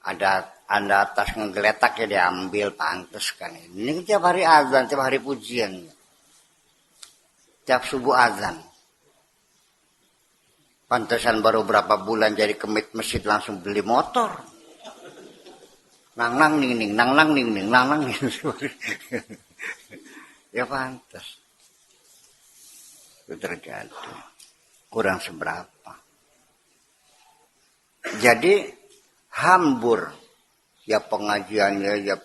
Ada atas ngegeletak ya diambil, pantes kan. Ini tiap hari azan, tiap hari pujian. Tiap subuh azan. Pantesan baru berapa bulan jadi kemit masjid langsung beli motor. Nang nang ning ning, nang nang ning ning, nang nang ning ning. Ya pantas. Itu terjadi. Kurang seberapa. Jadi hambur. Ya pengajiannya, ya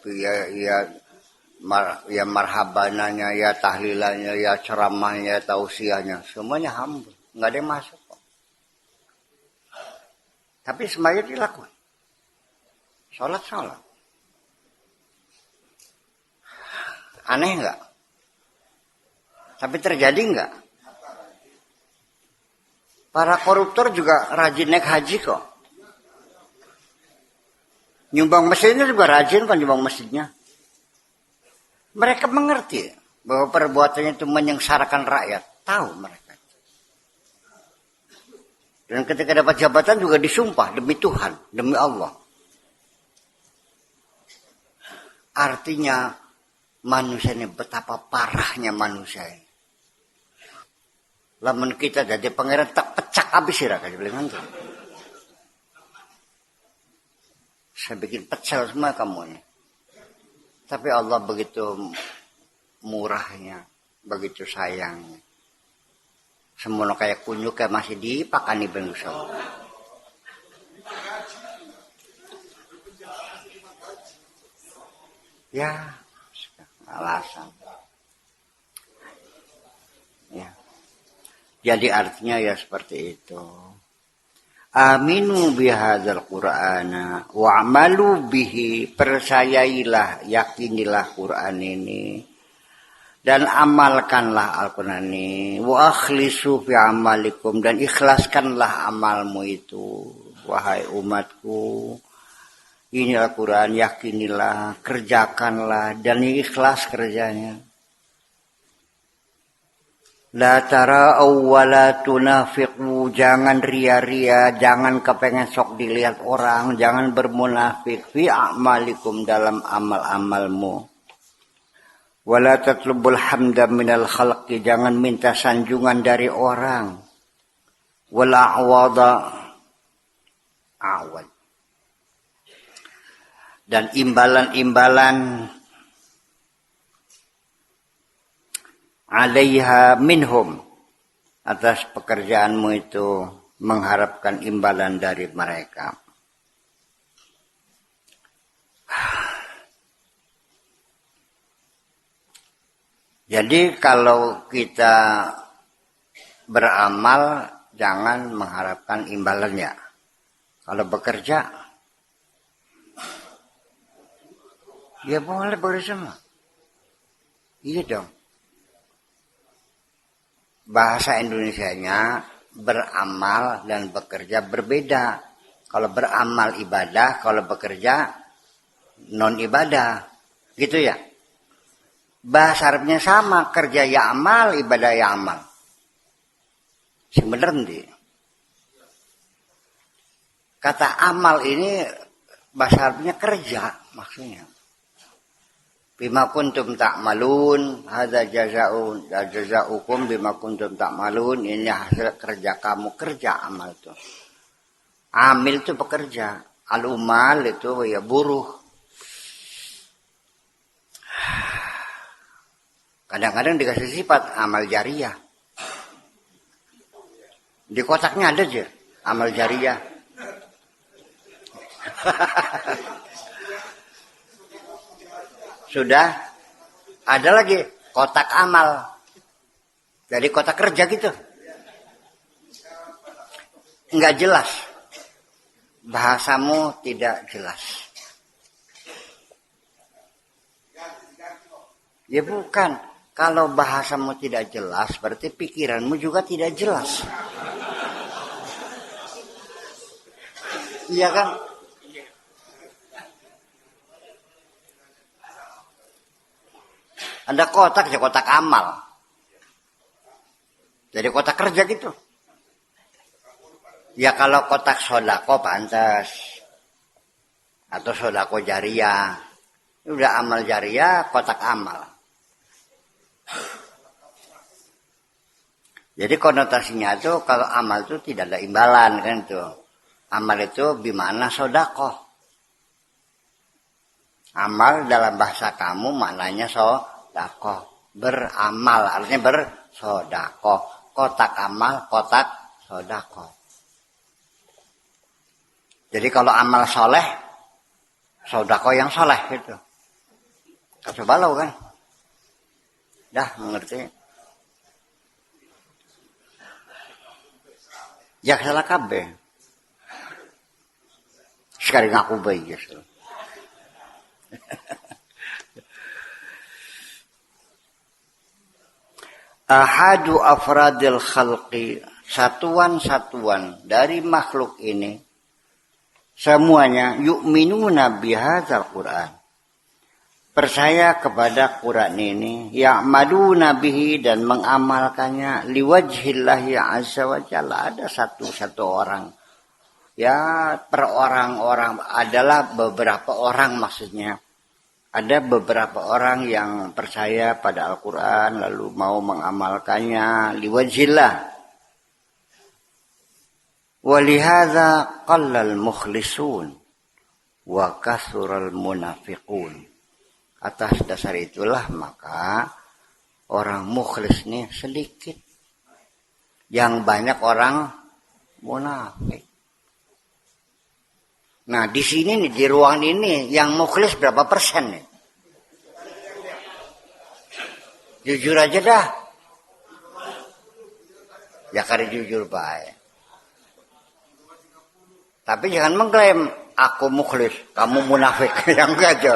marhabananya, ya tahlilannya, ya ceramahnya, ya tausiahnya, semuanya hambur, nggak ada yang masuk kok. Tapi sembahyang dilakukan, sholat. Aneh nggak? Tapi terjadi nggak? Para koruptor juga rajin naik haji kok. Nyumbang masjidnya juga rajin kan, nyumbang masjidnya. Mereka mengerti bahwa perbuatannya itu menyengsarakan rakyat. Tahu mereka. Dan ketika dapat jabatan juga disumpah demi Tuhan, demi Allah. Artinya manusia ini betapa parahnya manusia ini. Lamun kita jadi pangeran tak pecak habis sih rakyat bilang gitu. Saya bikin pecel semua kamu ini. Tapi Allah begitu murahnya, begitu sayangnya. Semono kayak kunyuknya masih dipakani bangsa. Ya, alasan. Ya. Jadi artinya ya seperti itu. Aminu bihadzal Qur'ana wa'malu bihi, percayailah, yakinilah Quran ini Dan amalkanlah Al-Quran ini. Wa akhlisu fi amalikum. Dan ikhlaskanlah amalmu itu. Wahai umatku. Ini Al-Quran, yakinilah, kerjakanlah. Dan ikhlas kerjanya. La tara'au wa la tunafiqu. Jangan ria-ria. Jangan kepengen sok dilihat orang. Jangan bermunafik. Fi amalikum dalam amal-amalmu. Wala tatlubul hamda minal khalqi, jangan minta sanjungan dari orang. Wala awada awad. Dan imbalan-imbalan alaiha minhum, atas pekerjaanmu itu mengharapkan imbalan dari mereka. Jadi kalau kita beramal jangan mengharapkan imbalannya. Kalau bekerja, ya boleh semua. Iya dong. Bahasa Indonesianya beramal dan bekerja berbeda. Kalau beramal ibadah, kalau bekerja non ibadah. Gitu ya. Bahasa Arabnya sama, kerja ya amal, ibadah ya amal. Sing bener nanti. Kata amal ini bahasa Arabnya kerja maksudnya. Bima kuntum ta'malun, hadza jazaa'ukum bima kuntum ta'malun, ini hasil kerja kamu, kerja amal itu. Amil itu pekerja, al-umal itu ya buruh. Kadang-kadang dikasih sifat amal jariyah. Di kotaknya ada aja amal jariyah. Sudah ada lagi kotak amal. Jadi kotak kerja gitu. Enggak jelas. Bahasamu tidak jelas. Ya bukan. Kalau bahasamu tidak jelas, berarti pikiranmu juga tidak jelas. Iya kan? Ada kotak, ya kotak amal. Jadi kotak kerja gitu. Ya kalau kotak sodako pantas. Atau sodako jariyah. Udah amal jariyah, kotak amal. Jadi konotasinya itu kalau amal itu tidak ada imbalan kan itu. Amal itu bimana sodako. Amal dalam bahasa kamu maknanya sodako. Beramal artinya bersodako. Kotak amal, kotak sodako. Jadi kalau amal soleh, sodako yang soleh gitu. Coba lo kan. Dah mengerti. Ya salah kabeh. Sekali ngaku baik ya. Ahadu afradil khalqi, satuan-satuan dari makhluk ini semuanya yu'minuna bihadzal Qur'an. Percaya kepada Quran ini, ya'maluna bihi dan mengamalkannya liwajhillahi azza wa jalla. Ada satu orang. Ya, per orang-orang adalah beberapa orang maksudnya. Ada beberapa orang yang percaya pada Al-Quran lalu mau mengamalkannya liwajhillah. Walihadza qallal mukhlisun wa kathural munafiqun. Atas dasar itulah maka orang mukhlis ini sedikit. Yang banyak orang munafik. Nah di sini nih, di ruangan ini yang mukhlis berapa persen nih? Jujur aja dah. Ya kali jujur baik. Tapi jangan mengklaim aku mukhlis, kamu munafik. Yang enggak aja.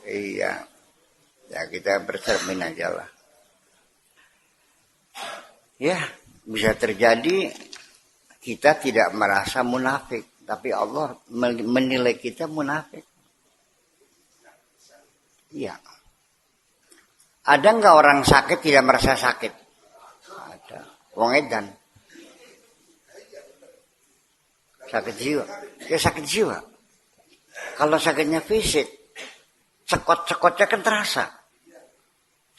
Iya. Ya kita bercermin aja lah. Ya, bisa terjadi kita tidak merasa munafik, tapi Allah menilai kita munafik. Iya. Ada nggak orang sakit tidak merasa sakit? Ada. Wong edan. Sakit jiwa. Ya sakit jiwa. Kalau sakitnya fisik, cekot-cekotnya kan terasa.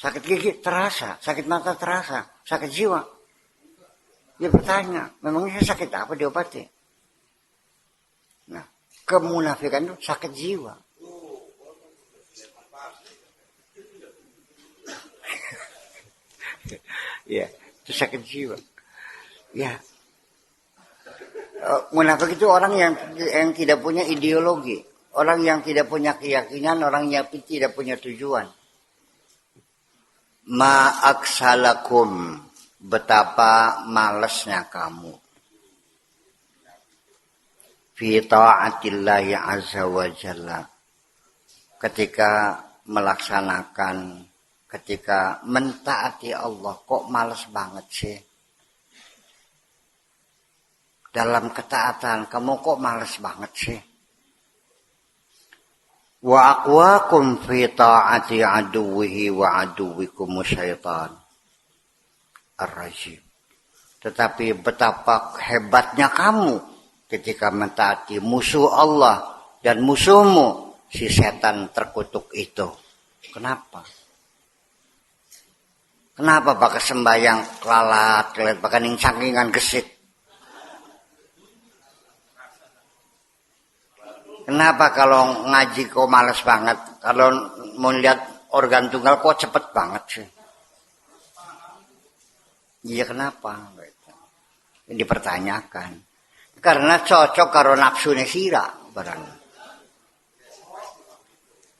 Sakit gigi terasa, sakit mata terasa, sakit jiwa. Dia bertanya, memangnya sakit apa diobati? Nah, kemunafikan itu sakit jiwa. Ya, itu sakit jiwa. Ya, munafik itu orang yang tidak punya ideologi, orang yang tidak punya keyakinan, orang yang tidak punya tujuan. Ma'aksalakum, betapa malesnya kamu. Fi ta'atillahi azza wa jalla. Ketika melaksanakan, ketika mentaati Allah, kok males banget sih? Dalam ketaatan, kamu kok males banget sih? Wa aqwakum fi ta'ati aduwihi wa aduwikum syaitan ar-rajim. Tetapi betapa hebatnya kamu ketika mentaati musuh Allah dan musuhmu, si setan terkutuk itu. Kenapa? Kenapa pakai sembahyang kelalat, pakai ning sakingan gesit? Kenapa kalau ngaji kok males banget? Kalau mau lihat organ tunggal kok cepet banget sih? Iya kenapa? Ini dipertanyakan. Karena cocok karo nafsunya sira barang.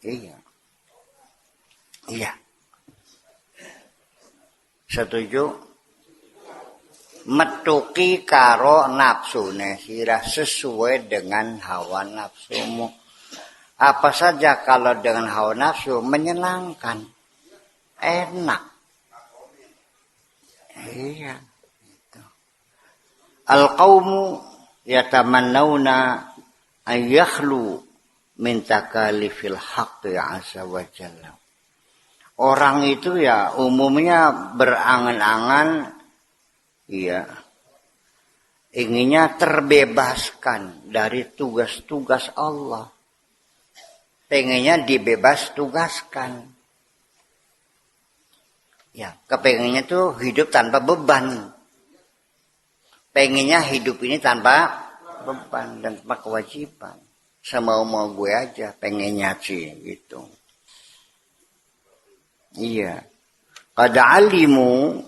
Iya. Iya. Setuju? Metuki karo nafsune sirah sesuai dengan hawa nafsumu. Apa saja kalau dengan hawa nafsu menyenangkan, enak. Iya. Al-qawmu yatamannawna an yakhlu min takalifil haqqi azza wa jalla. Orang itu ya umumnya berangan-angan, iya, inginnya terbebaskan dari tugas-tugas Allah. Pengennya dibebas tugaskan. Ya, kepengennya tuh hidup tanpa beban. Pengennya hidup ini tanpa beban dan tanpa kewajiban. Semau-mau gue aja, pengennya sih gitu. Iya. Qad alimu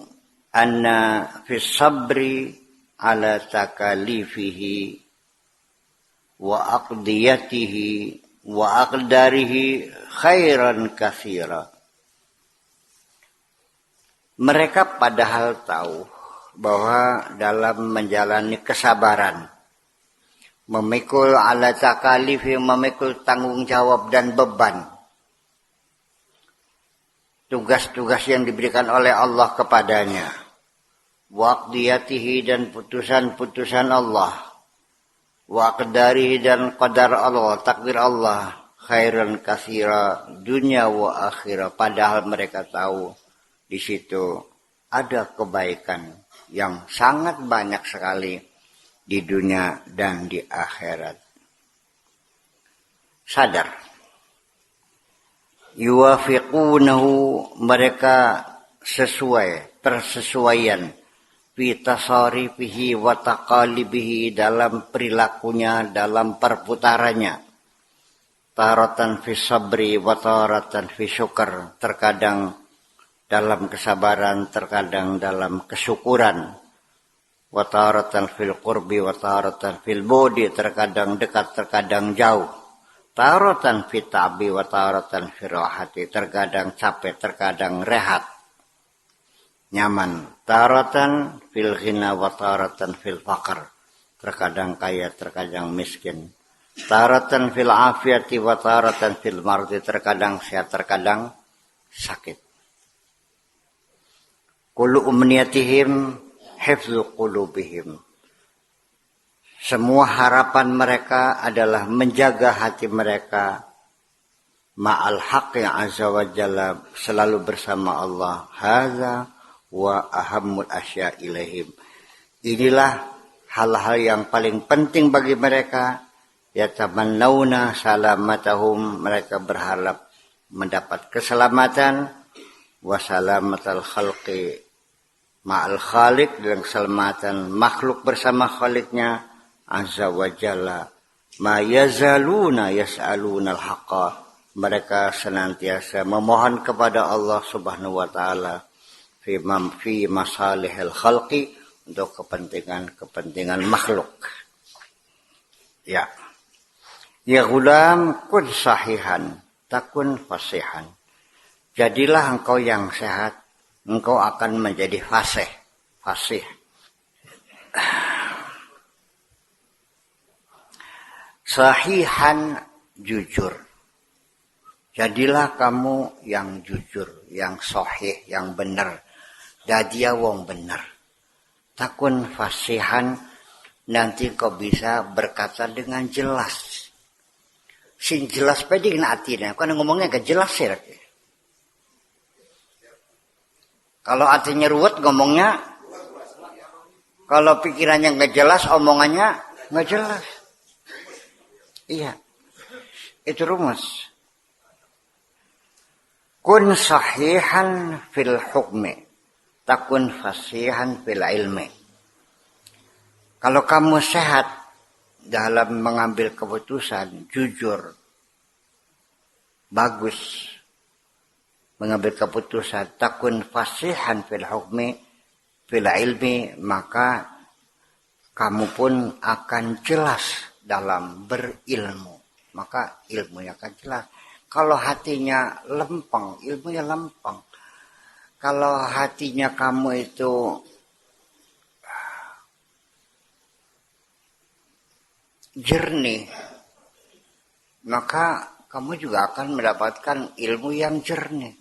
anna fi sabri ala takalifihi wa aqdiyatihi wa aqdarihi khairan katsira. Mereka padahal tahu bahwa dalam menjalani kesabaran, memikul ala takalifi, memikul tanggung jawab dan beban, tugas-tugas yang diberikan oleh Allah kepadanya, waqdiyatihi dan putusan-putusan Allah, waqdarihi dan qadar Allah, takdir Allah, khairan katsira, dunia wa akhirah. Padahal mereka tahu di situ ada kebaikan yang sangat banyak sekali di dunia dan di akhirat. Sadar. Yuwafiqunahu, mereka sesuai, persesuaian fi tasarifihi wa taqalibihi, dalam perilakunya, dalam perputarannya. Taratan fi sabri wa taratan fi syukur, terkadang dalam kesabaran, terkadang dalam kesyukuran. Wa taratan fil qurbi wa taratan fil budi, terkadang dekat, terkadang jauh. Taratan fit ta'bi wa taratan fi rahati, terkadang capek, terkadang rehat, nyaman. Taratan fil ghina wa taratan fil faqr, terkadang kaya, terkadang miskin. Taratan fil afiyati wa taratan fil mardi, terkadang sehat, terkadang sakit. Kullu umniyatihim hifzu qulubihim. Semua harapan mereka adalah menjaga hati mereka ma'al haqqi azza wa jalla, selalu bersama Allah. Hadza wa ahammul asya ilaihim. Inilah hal-hal yang paling penting bagi mereka. Yatamannawna salamatahum, mereka berharap mendapat keselamatan. Wa salamatal khalqi ma'al khaliq, dan keselamatan makhluk bersama khaliknya azza wa jalla. Ma yazaluna yas'aluna al-haqqa, mereka senantiasa memohon kepada Allah subhanahu wa ta'ala fi masalihil khalqi, untuk kepentingan makhluk. Ya. Ya gulam kun sahihan takun fasihan. Jadilah engkau yang sehat, engkau akan menjadi fasih. Sahihan, jujur. Jadilah kamu yang jujur, yang sahih, yang benar. Dadia wong benar. Takun fasihan, nanti kau bisa berkata dengan jelas. Sing jelas pede kena artinya. Kan ngomongnya gak jelas ya. Kalau artinya ruwet ngomongnya, kalau pikirannya gak jelas, omongannya gak jelas. Iya, itu rumus. Kun sahihan fil hukmi, takun fasihan fil ilmi. Kalau kamu sehat dalam mengambil keputusan, jujur, bagus mengambil keputusan, takun fasihan fil hukmi fil ilmi, maka kamu pun akan jelas dalam berilmu. Maka ilmunya akan jelas. Kalau hatinya lempeng, ilmunya lempeng. Kalau hatinya kamu itu jernih, maka kamu juga akan mendapatkan ilmu yang jernih.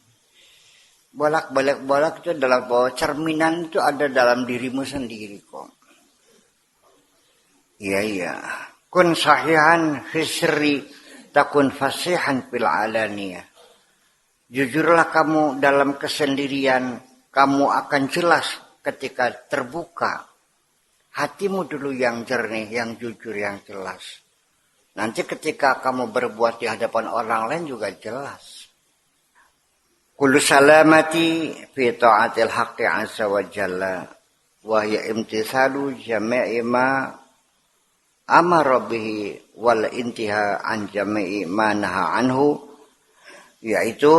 Bolak-balik itu dalam bahwa cerminan itu ada dalam dirimu sendiri kok. Iya. Kun sahihan fi sirri takun fasihan fil alaniyah. Jujurlah kamu dalam kesendirian, kamu akan jelas ketika terbuka. Hatimu dulu yang jernih, yang jujur, yang jelas. Nanti ketika kamu berbuat di hadapan orang lain juga jelas. Kullu salamati fi ta'atil haqqi azza wa jalla wa hiya imtithalu jami'i ma amara bihi wal intiha an jami'i ma naha anhu, yaitu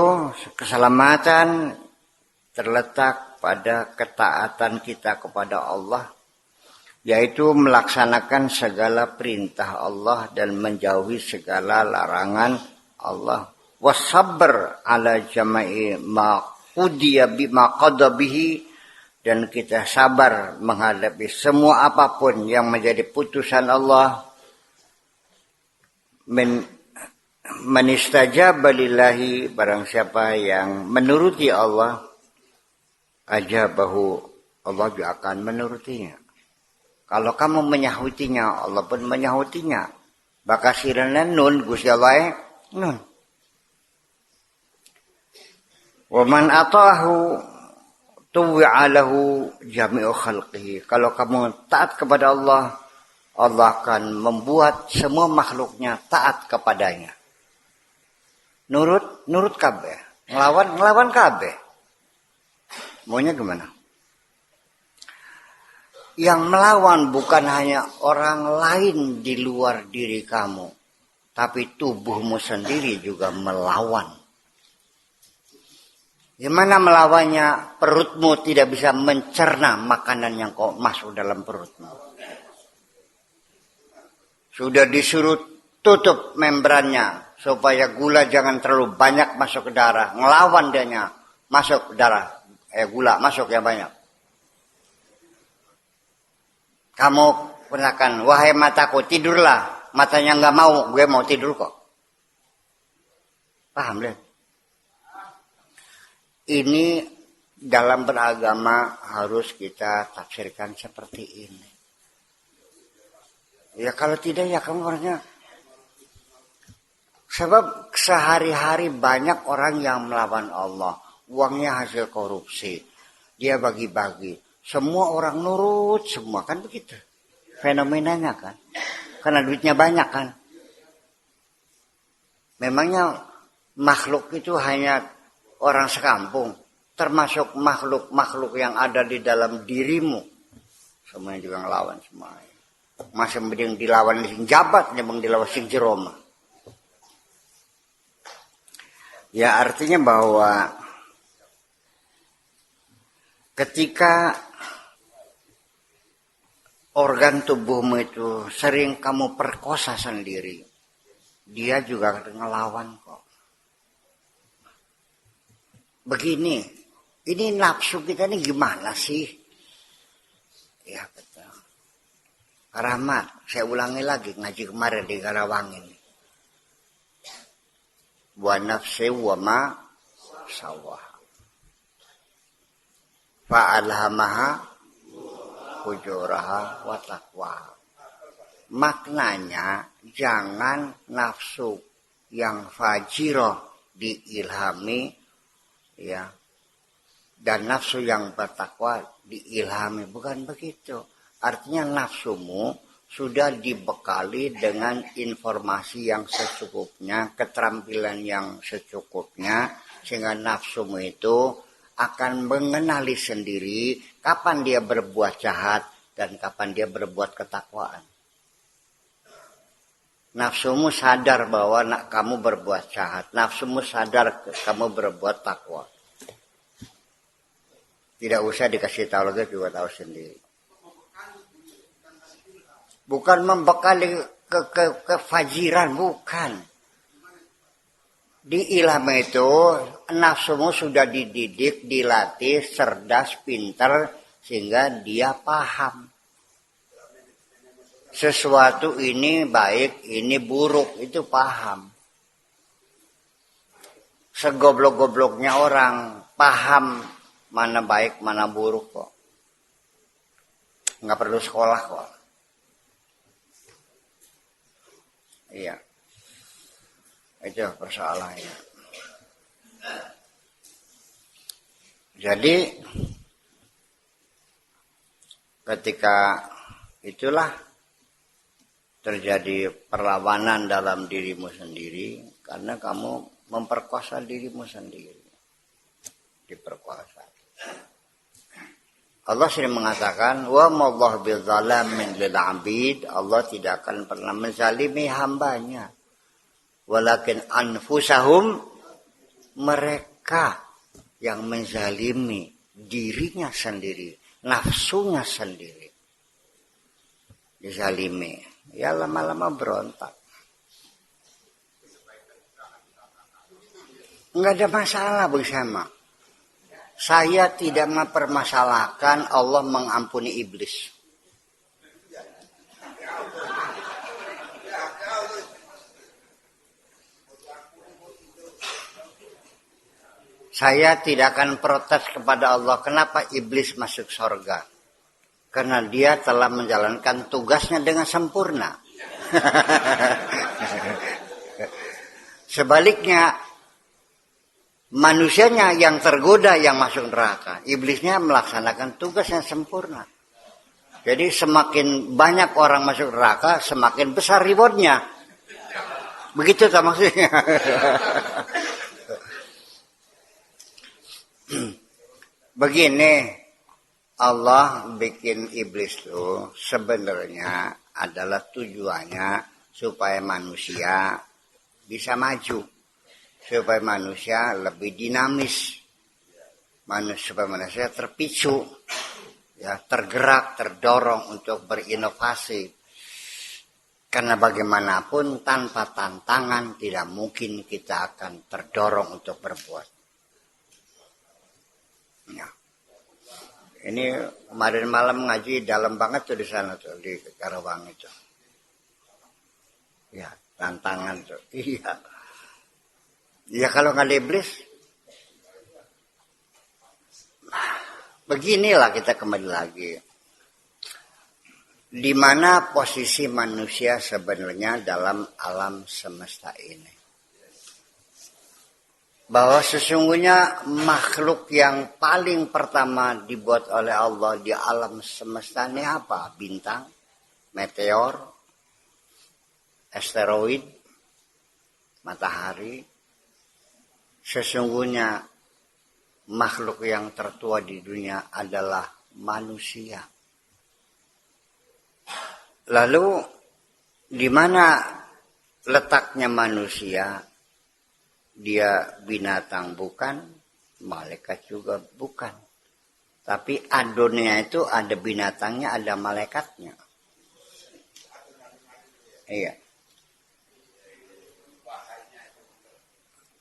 keselamatan terletak pada ketaatan kita kepada Allah, yaitu melaksanakan segala perintah Allah dan menjauhi segala larangan Allah. Wasabr ala jama'i ma qudiya bima qada bihi, dan kita sabar menghadapi semua apapun yang menjadi putusan Allah. Manistajaba lillahi, barang siapa yang menuruti Allah, ajabahu, Allah juga akan menurutinya. Kalau kamu menyahutinya, Allah pun menyahutinya. Bakasirana nun, Gusti Allah nun. Wa man ata'ahu tuwi'alahu jami'u khalqihi. Kalau kamu taat kepada Allah, Allah akan membuat semua makhluknya taat kepadanya. Nurut kabeh. Ngelawan kabeh. Maunya gimana? Yang melawan bukan hanya orang lain di luar diri kamu, tapi tubuhmu sendiri juga melawan. Gimana melawannya? Perutmu tidak bisa mencerna makanan yang kau masuk dalam perutmu. Sudah disuruh tutup membrannya supaya gula jangan terlalu banyak masuk ke darah. Ngelawan dianya masuk ke darah. Gula masuk yang banyak. Kamu gunakan, wahai mataku tidurlah. Matanya nggak mau, gue mau tidur kok. Paham deh? Ini dalam beragama harus kita tafsirkan seperti ini. Ya kalau tidak ya kamu orangnya. Sebab sehari-hari banyak orang yang melawan Allah. Uangnya hasil korupsi. Dia bagi-bagi. Semua orang nurut semua kan begitu. Fenomenanya kan. Karena duitnya banyak kan. Memangnya makhluk itu hanya orang sekampung. Termasuk makhluk-makhluk yang ada di dalam dirimu. Semuanya juga ngelawan semuanya. Masa mending dilawan sing jabat, nyembang dilawan sing jeroma. Ya artinya bahwa ketika organ tubuhmu itu sering kamu perkosa sendiri, dia juga ngelawan kok. Begini, ini nafsu kita ini gimana sih? Ya betul. Rahmat, saya ulangi lagi ngaji kemarin di Karawang ini. Wa nafsi wa ma sawaha. Fa'alhamaha fujuraha wa taqwaha. Maknanya jangan nafsu yang fajirah diilhami ya. Dan nafsu yang bertakwa diilhami, bukan begitu. Artinya nafsumu sudah dibekali dengan informasi yang secukupnya, keterampilan yang secukupnya, sehingga nafsumu itu akan mengenali sendiri kapan dia berbuat jahat dan kapan dia berbuat ketakwaan. Nafsumu sadar bahwa kamu berbuat jahat, nafsumu sadar kamu berbuat takwa. Tidak usah dikasih tahu lagi, juga tahu sendiri. Bukan membekali kefajiran, bukan. Di ilham itu nafsumu sudah dididik, dilatih, cerdas, pintar, sehingga dia paham. Sesuatu ini baik, ini buruk, itu paham. Segoblok-gobloknya orang paham mana baik, mana buruk kok. Nggak perlu sekolah kok. Iya. Itu persoalannya. Jadi ketika itulah terjadi perlawanan dalam dirimu sendiri karena kamu memperkosa dirimu sendiri. Diperkosa. Allah sering mengatakan wa mallahu bidzalamin lil 'abid. Allah tidak akan pernah menzalimi hambanya. Walakin anfusahum, mereka yang menzalimi dirinya sendiri, nafsunya sendiri. Dizalimi. Ya lama-lama berontak. Enggak ada masalah bersama. Saya tidak mempermasalahkan Allah mengampuni iblis. Saya tidak akan protes kepada Allah kenapa iblis masuk surga. Karena dia telah menjalankan tugasnya dengan sempurna. Sebaliknya, manusianya yang tergoda yang masuk neraka. Iblisnya melaksanakan tugas yang sempurna. Jadi semakin banyak orang masuk neraka, semakin besar rewardnya. Begitu tak maksudnya. Begini, Allah bikin iblis itu sebenarnya adalah tujuannya supaya manusia bisa maju. Supaya manusia lebih dinamis, supaya manusia terpicu, ya, tergerak, terdorong untuk berinovasi. Karena bagaimanapun tanpa tantangan tidak mungkin kita akan terdorong untuk berbuat. Ya. Ini kemarin malam ngaji dalam banget tuh di sana tuh di Karawang itu. Ya, tantangan tuh. Iya. Ya kalau nggak ada iblis, Beginilah kita kembali lagi. Di mana posisi manusia sebenarnya dalam alam semesta ini. Bahwa sesungguhnya makhluk yang paling pertama dibuat oleh Allah di alam semesta ini apa? Bintang, meteor, asteroid, matahari. Sesungguhnya makhluk yang tertua di dunia adalah manusia. Lalu di mana letaknya manusia? Dia binatang bukan, malaikat juga bukan. Tapi adonnya itu ada binatangnya, ada malaikatnya. Iya.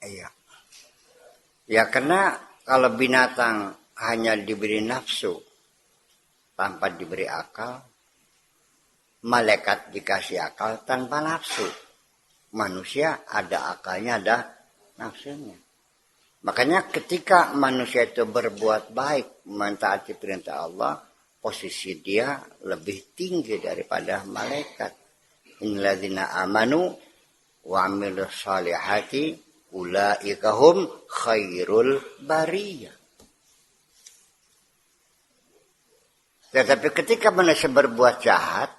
Iya. Ya karena kalau binatang hanya diberi nafsu tanpa diberi akal, malaikat dikasih akal tanpa nafsu. Manusia ada akalnya, ada nafsunya. Makanya ketika manusia itu berbuat baik, mentaati perintah Allah, posisi dia lebih tinggi daripada malaikat. Innalladzina amanu wa amilus salihati ulaika hum khairul bariyah. Tetapi ketika manusia berbuat jahat,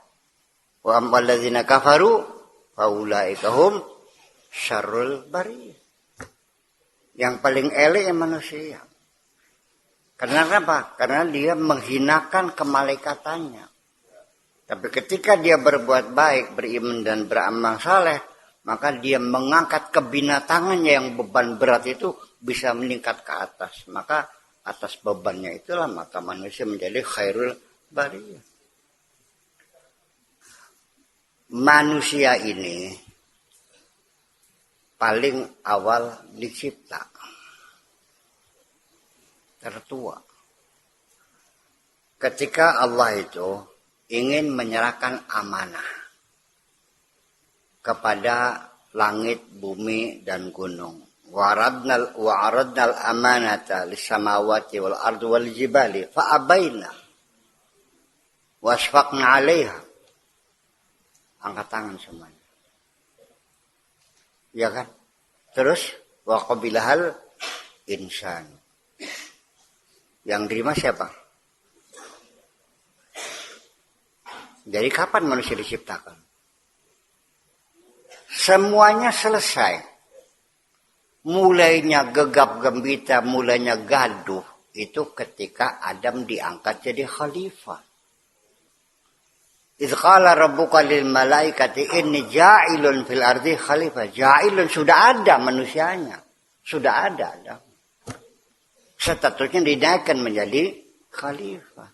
wa amalladzina kafaru fa ulaika hum syarrul bariyah. Yang paling elek yang manusia. Karena apa? Karena dia menghinakan kemalaikatannya. Tapi ketika dia berbuat baik, beriman dan beramal saleh, maka dia mengangkat kebinatangannya yang beban berat itu bisa meningkat ke atas. Maka atas bebannya itulah maka manusia menjadi khairul bariyah. Manusia ini paling awal dicipta, tertua. Ketika Allah itu ingin menyerahkan amanah kepada langit, bumi, dan gunung. Wa'aradnal amanata lissamawati wal ardu wal jibali fa'abaina wasfaqna 'alaiha. Angkat tangan semuanya. Ya kan? Terus wa qabilahal insan. Yang terima siapa? Jadi kapan manusia diciptakan? Semuanya selesai. Mulainya gegap gembita, mulainya gaduh. Itu ketika Adam diangkat jadi khalifah. Idz qala rabbuka lil malaikati inni ja'ilun fil ardi khalifah. Ja'ilun sudah ada manusianya. Sudah ada Adam. Statusnya dinaikkan menjadi khalifah.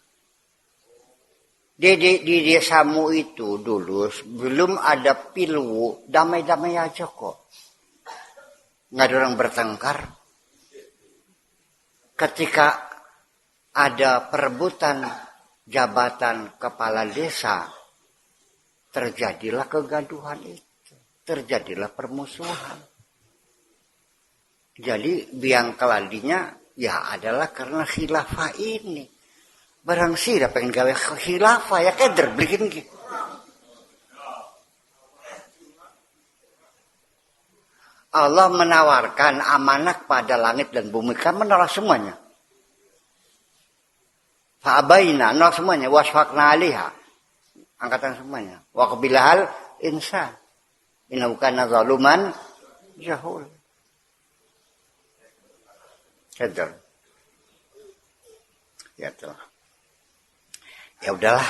Di desamu itu dulu belum ada pilwu, damai-damai aja kok. Nggak ada orang bertengkar. Ketika ada perebutan jabatan kepala desa, terjadilah kegaduhan itu. Terjadilah permusuhan. Jadi biang keladinya ya adalah karena khilafah ini. Barang sira pengen gawe khilafah ya keder bikin gitu. Allah menawarkan amanah pada langit dan bumi, kan menolak semuanya. Fa'abaina, menolak semuanya. Wasfaqna 'alaiha, angkatan semuanya. Wa qabilahal insan, innahu kana zaluman jahul. Keder. Ya tuh. Ya udahlah.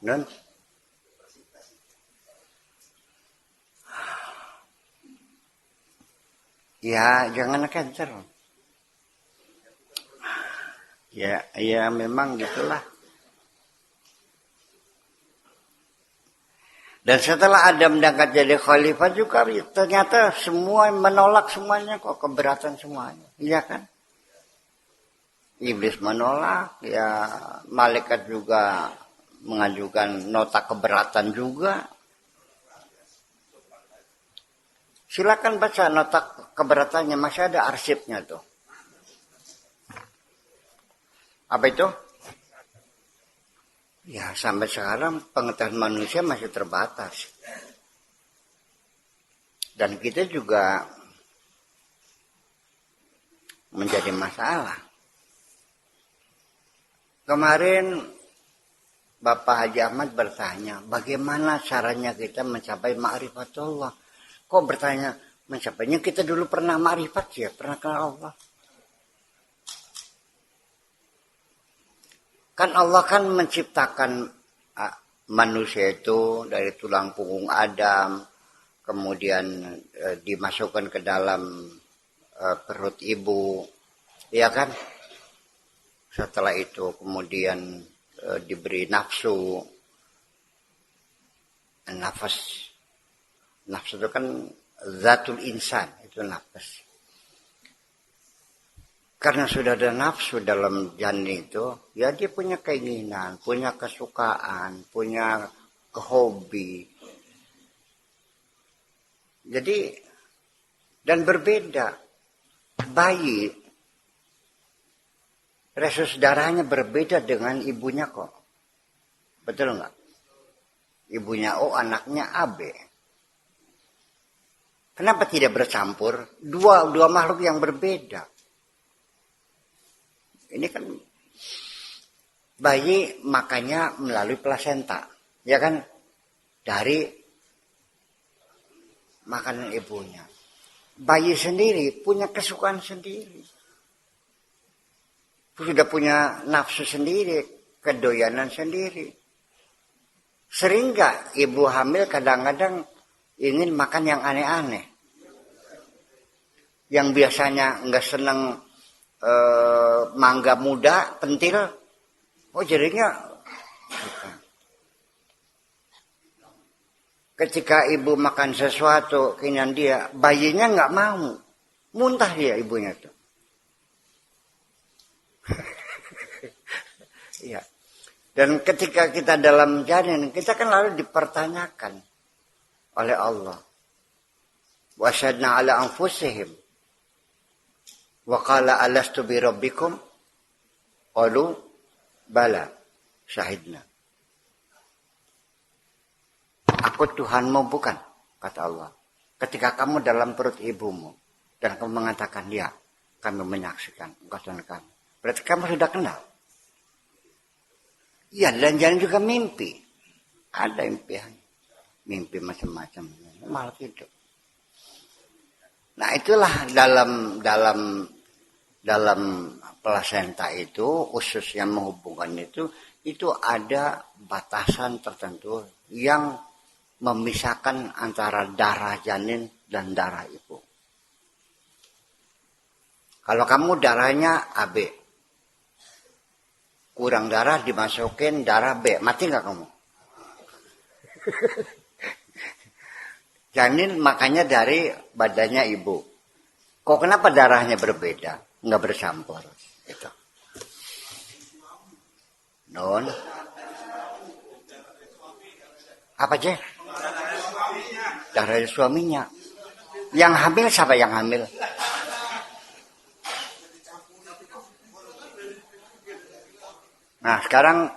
Non. Ya jangan cancer. Ya memang gitulah. Dan setelah Adam diangkat jadi khalifah juga ternyata semua menolak semuanya kok, keberatan semuanya. Iya kan? Iblis menolak, ya malaikat juga mengajukan nota keberatan juga. Silakan baca nota keberatannya, masih ada arsipnya tuh. Apa itu? Ya sampai sekarang pengetahuan manusia masih terbatas. Dan kita juga menjadi masalah. Kemarin Bapak Haji Ahmad bertanya, bagaimana caranya kita mencapai ma'rifatullah? Kok bertanya mencapainya? Kita dulu pernah ma'rifat ya, pernah kenal Allah. Kan Allah kan menciptakan manusia itu dari tulang punggung Adam, kemudian dimasukkan ke dalam perut ibu, ya kan? Setelah itu kemudian diberi nafsu, nafsu itu kan zatul insan, itu nafas. Karena sudah ada nafsu dalam janin itu, ya dia punya keinginan, punya kesukaan, punya hobi. Jadi, dan berbeda. Bayi, resus darahnya berbeda dengan ibunya kok. Betul nggak? Ibunya O, anaknya AB. Kenapa tidak bercampur? Dua makhluk yang berbeda. Ini kan bayi makanya melalui plasenta, ya kan? Dari makanan ibunya. Bayi sendiri punya kesukaan sendiri. Sudah punya nafsu sendiri, kedoyanan sendiri. Sering gak ibu hamil kadang-kadang ingin makan yang aneh-aneh? Yang biasanya nggak seneng mangga muda, pentil, oh jadinya ketika ibu makan sesuatu keinginan dia, bayinya nggak mau, muntah dia ibunya tuh. Iya. Dan ketika kita dalam janin, kita kan lalu dipertanyakan oleh Allah. Wasyadna ala anfusihim. Wa qala alastu bi rabbikum? Qalu bala, syahidna. Aku Tuhanmu bukan, kata Allah. Ketika kamu dalam perut ibumu dan kamu mengatakan ya, kami menyaksikan engkau Tuhan kami. Berarti kamu sudah kenal. Iya, dan jangan juga mimpi. Ada impian, mimpi macam-macam, malah tidur. Nah itulah dalam plasenta itu, usus yang menghubungkan itu ada batasan tertentu yang memisahkan antara darah janin dan darah ibu. Kalau kamu darahnya AB, kurang darah dimasukin darah B, mati nggak kamu? Janin makanya dari badannya ibu. Kok kenapa darahnya berbeda? Nggak bercampur. Gitu. Non. Apa aja? Darah suaminya. Yang hamil siapa yang hamil? Nah sekarang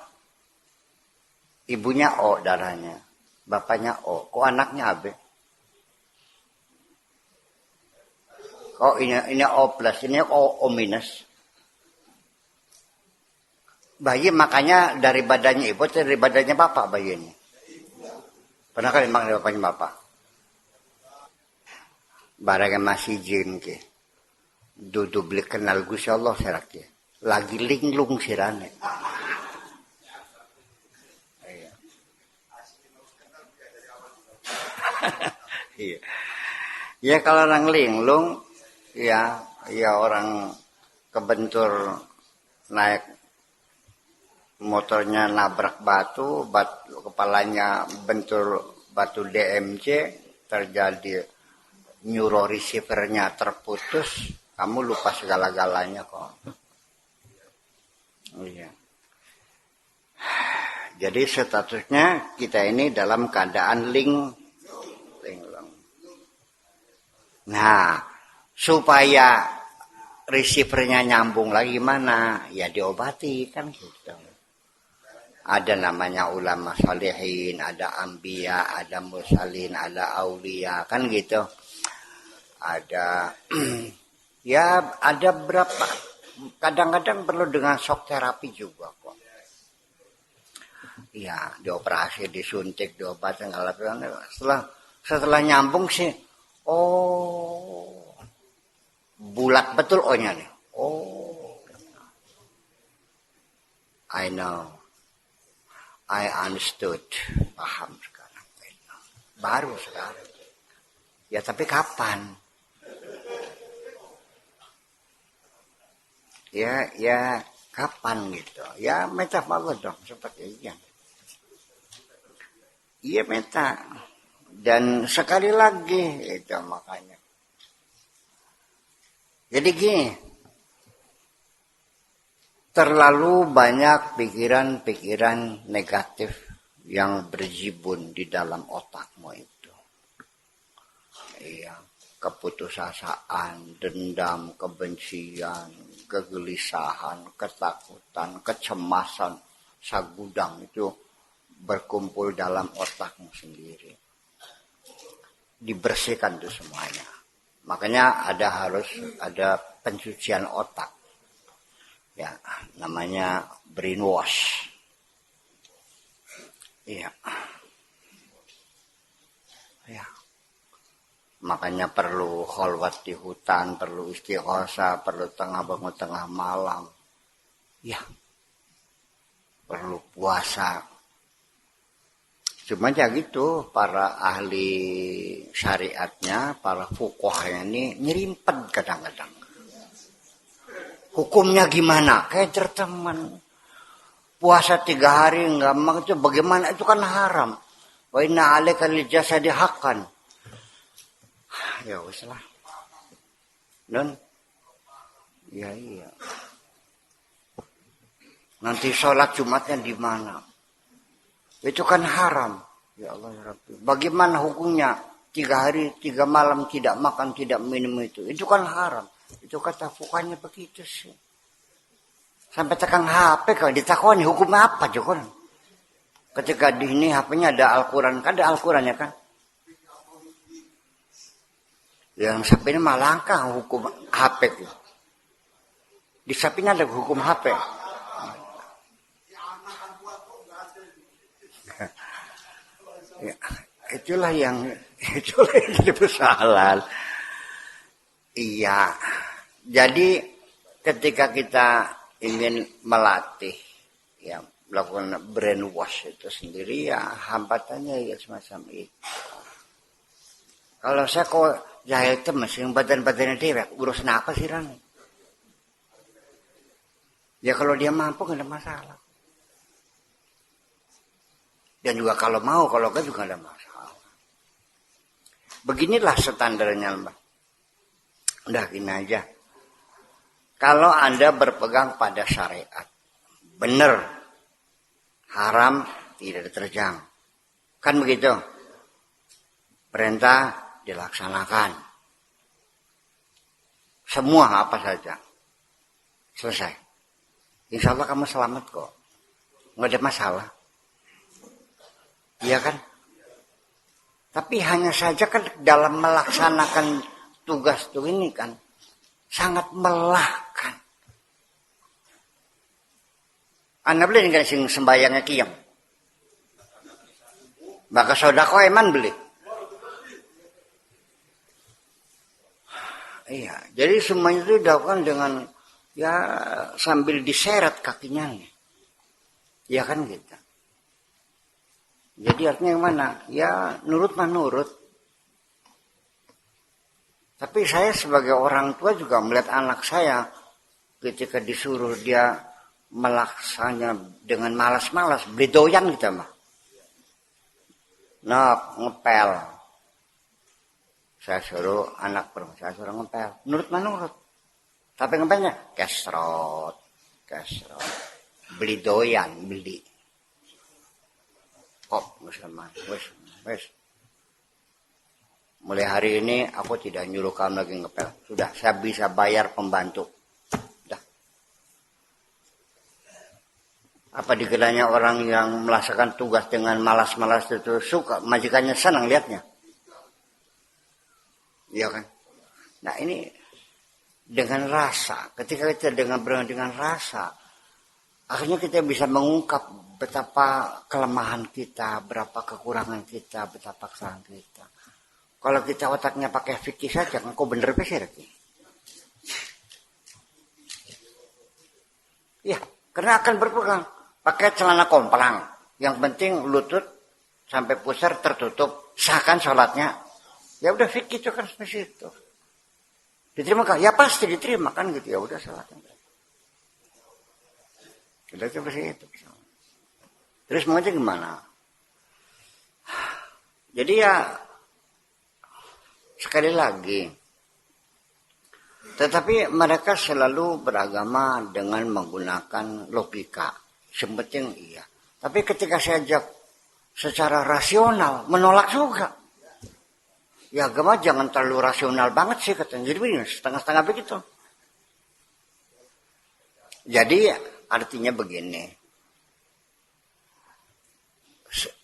ibunya O darahnya, bapaknya O, kok anaknya AB? Oh ini O plus, ini O minus. Bayi makanya dari badannya ibu, dari badannya bapak bayi ini. Pernah kali makan dari bapaknya bapak? Barangnya masih jin ke. Dudu beli kenal Gusti Allah seraknya. Lagi linglung sirane. Iya. Ya kalau orang linglung, ya orang kebentur naik motornya nabrak batu, kepalanya bentur batu DMC, terjadi neuro receivernya terputus, kamu lupa segala-galanya kok. Iya. Jadi statusnya kita ini dalam keadaan linglung. Nah, supaya receivernya nyambung lagi mana? Ya diobati kan gitu. Ada namanya ulama salihin, ada ambiya, ada mursalin, ada aulia, kan gitu. Ada ya ada berapa? Kadang-kadang perlu dengan shock terapi juga kok. Ya, dioperasi, disuntik, diobatin, setelah nyambung sih, oh bulat betul ohnya nih. Oh, I know. I understood. Paham sekarang. Baru sekarang. Ya tapi kapan? Ya kapan gitu. Ya metafagus dong seperti itu. Iya meta. Dan sekali lagi itu makanya. Jadi gini. Terlalu banyak pikiran-pikiran negatif yang berjibun di dalam otakmu itu. Iya, keputusasaan, dendam, kebencian, kegelisahan, ketakutan, kecemasan, sagudang itu berkumpul dalam otakmu sendiri. Dibersihkan itu semuanya. Makanya harus ada pencucian otak. Ya, namanya brainwash. Iya. Ya. Makanya perlu khalwat di hutan, perlu istighosa, perlu bangun tengah malam. Ya. Perlu puasa. Cuma ya gitu, para ahli syariatnya, para fuqahnya ini nyerimpet kadang-kadang. Hukumnya gimana? Kayak teman. Puasa 3 hari enggak itu bagaimana? Itu kan haram. Wa inna 'alaika lil jasadi haqqan. Ya wis lah. Non. Ya iya. Nanti sholat Jumatnya di mana? Itu kan haram. Ya Allah ya Rabbi. Bagaimana hukumnya? 3 hari 3 malam tidak makan tidak minum itu. Itu kan haram. Itu kata fuqahnya begitu sih. Sampai tekan HP kalau ditakoni hukum apa Joko? Ketika di ini HP-nya ada Al-Quran, kan ada Al-Quran ya kan? Yang sapinya malah langkah hukum HP itu. Di sapinya ada hukum HP. Ya, itulah yang jadi persoalan. Iya. Jadi ketika kita ingin melatih ya melakukan brainwash itu sendiri ya hambatannya ya semacam itu. Kalau saya kok jahil temes yang badan-badannya dewek urusan apa sih Ran? Ya kalau dia mampu nggak ada masalah. Dan juga kalau mau, kalau enggak juga ada masalah. Beginilah standarnya Mbak. Udah gini aja. Kalau Anda berpegang pada syariat, benar, haram tidak diterjang. Kan begitu? Perintah dilaksanakan. Semua apa saja. Selesai. Insya Allah kamu selamat kok. Nggak ada masalah. Iya kan? Tapi hanya saja kan dalam melaksanakan tugas itu ini kan sangat melelahkan. Anda beli nggak sing sembayangnya kiyam? Maka sodako eman beli. Iya, jadi semuanya itu dilakukan dengan ya sambil diseret kakinya nih. Ya kan gitu. Jadi artinya yang mana? Ya nurut menurut. Tapi saya sebagai orang tua juga melihat anak saya ketika disuruh dia melaksanakannya dengan malas-malas, beli doyan gitu mah. Ngepel. Saya suruh anak perempuan, saya suruh ngepel. Nurut menurut. Tapi ngepelnya kesrot. Beli doyan, beli. Kok musulman, wes. mulai hari ini aku tidak nyuruh kamu lagi ngepel. Sudah, saya bisa bayar pembantu. Sudah. Apa dikiranya orang yang melaksanakan tugas dengan malas-malas itu suka, majikannya senang lihatnya. Iya kan? Nah ini dengan rasa, ketika kita dengan rasa, akhirnya kita bisa mengungkap betapa kelemahan kita, berapa kekurangan kita, betapa kesalahan kita. Kalau kita otaknya pakai fikih saja, kok bener pesir. Ya, karena akan berpegang. Pakai celana komplang. Yang penting lutut sampai pusar tertutup. Sahkan sholatnya. Ya udah fikih itu kan seperti itu. Diterima kan? Ya pasti diterima kan gitu. Ya udah sholatnya. Udah seperti itu. Terus mau aja gimana? Jadi ya sekali lagi, tetapi mereka selalu beragama dengan menggunakan logika. Sepenting iya. Tapi ketika saya ajak secara rasional, menolak juga. Ya agama jangan terlalu rasional banget sih katanya. Jadi begini, setengah-setengah begitu. Jadi artinya begini.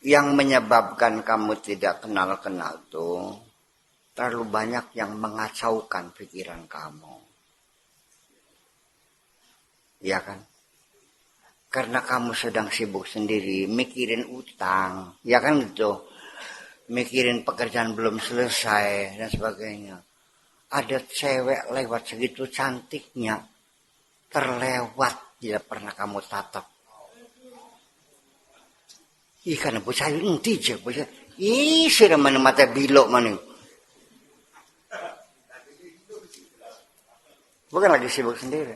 Yang menyebabkan kamu tidak kenal-kenal tuh terlalu banyak yang mengacaukan pikiran kamu. Ya kan? Karena kamu sedang sibuk sendiri, mikirin utang. Ya kan gitu. Mikirin pekerjaan belum selesai dan sebagainya. Ada cewek lewat segitu cantiknya. Terlewat, tidak pernah kamu tatap. Ih, karena bocah ini tidak. Ih, sudah mana mata bilok mana. Bukan lagi sibuk sendiri.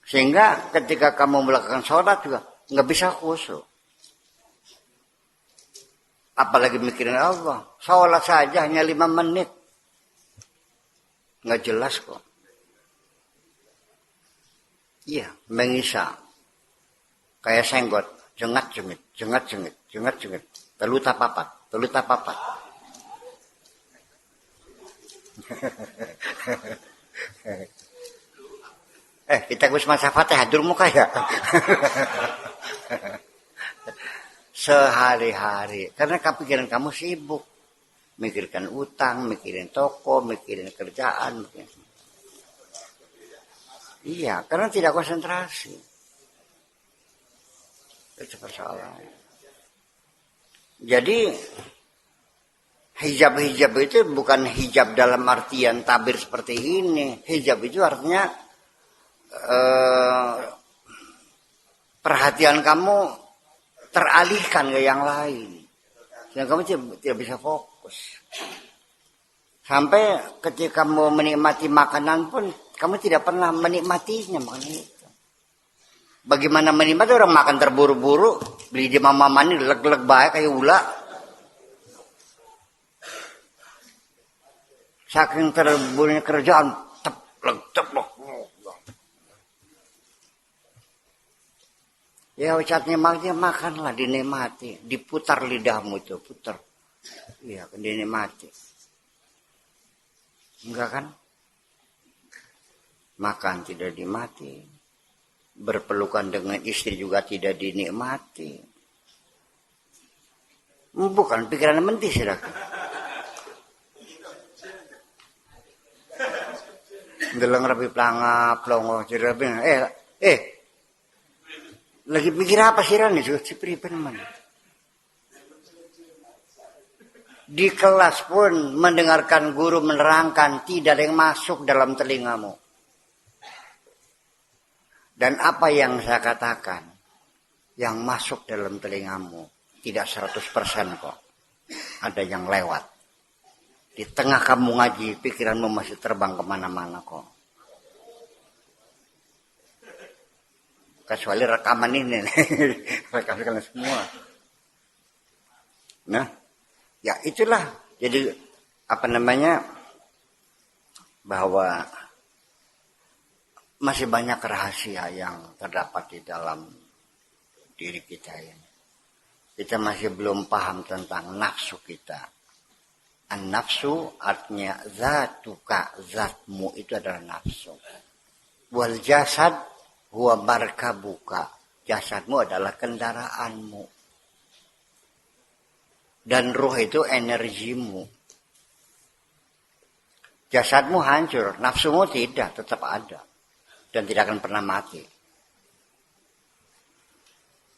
Sehingga ketika kamu melakukan sholat juga nggak bisa khusyuk. Apalagi mikirin Allah. Sholat saja hanya 5 menit. Nggak jelas kok. Iya, mengisa. Kayak senggot. Jengat-jengit, jengat-jengit, jengat-jengit. Telu tapapat, telu tapapat. Kita gus masa Fatihah dulu muka ya. Sehari-hari. Karena pikiran kamu sibuk. Mikirkan utang, mikirin toko, mikirin kerjaan. Iya, karena tidak konsentrasi. Itu persoalannya. Jadi hijab-hijab itu bukan hijab dalam artian tabir seperti ini. Hijab itu artinya perhatian kamu teralihkan ke yang lain. Sehingga kamu tidak bisa fokus. Sampai ketika kamu menikmati makanan pun kamu tidak pernah menikmatinya makanan itu. Bagaimana menikmati orang makan terburu-buru, beli di mama ini leg-leg baik kayak ula. Saking terburunya kerjaan, teplek. Ya ucapnya makanlah, dinikmati, diputar lidahmu itu, putar. Iya, dinikmati. Enggak kan? Makan tidak dinikmati. Berpelukan dengan istri juga tidak dinikmati. Bukan pikiran mentis ya. Ndeleng rapi plangap, plongo, jerabe. Lagi pikir apa sih Rani? Si pripen man. Di kelas pun mendengarkan guru menerangkan tidak ada yang masuk dalam telingamu. Dan apa yang saya katakan yang masuk dalam telingamu tidak 100% kok. Ada yang lewat. Di tengah kamu ngaji pikiranmu masih terbang kemana-mana kok. Kecuali rekaman ini, rekaman semua. Nah, ya itulah. Jadi bahwa masih banyak rahasia yang terdapat di dalam diri kita ini. Kita masih belum paham tentang nafsu kita. An-nafsu artinya zatuka, zatmu itu adalah nafsu. Wal jasad huwa markabuka, jasadmu adalah kendaraanmu. Dan ruh itu energimu. Jasadmu hancur, nafsumu tidak, tetap ada. Dan tidak akan pernah mati.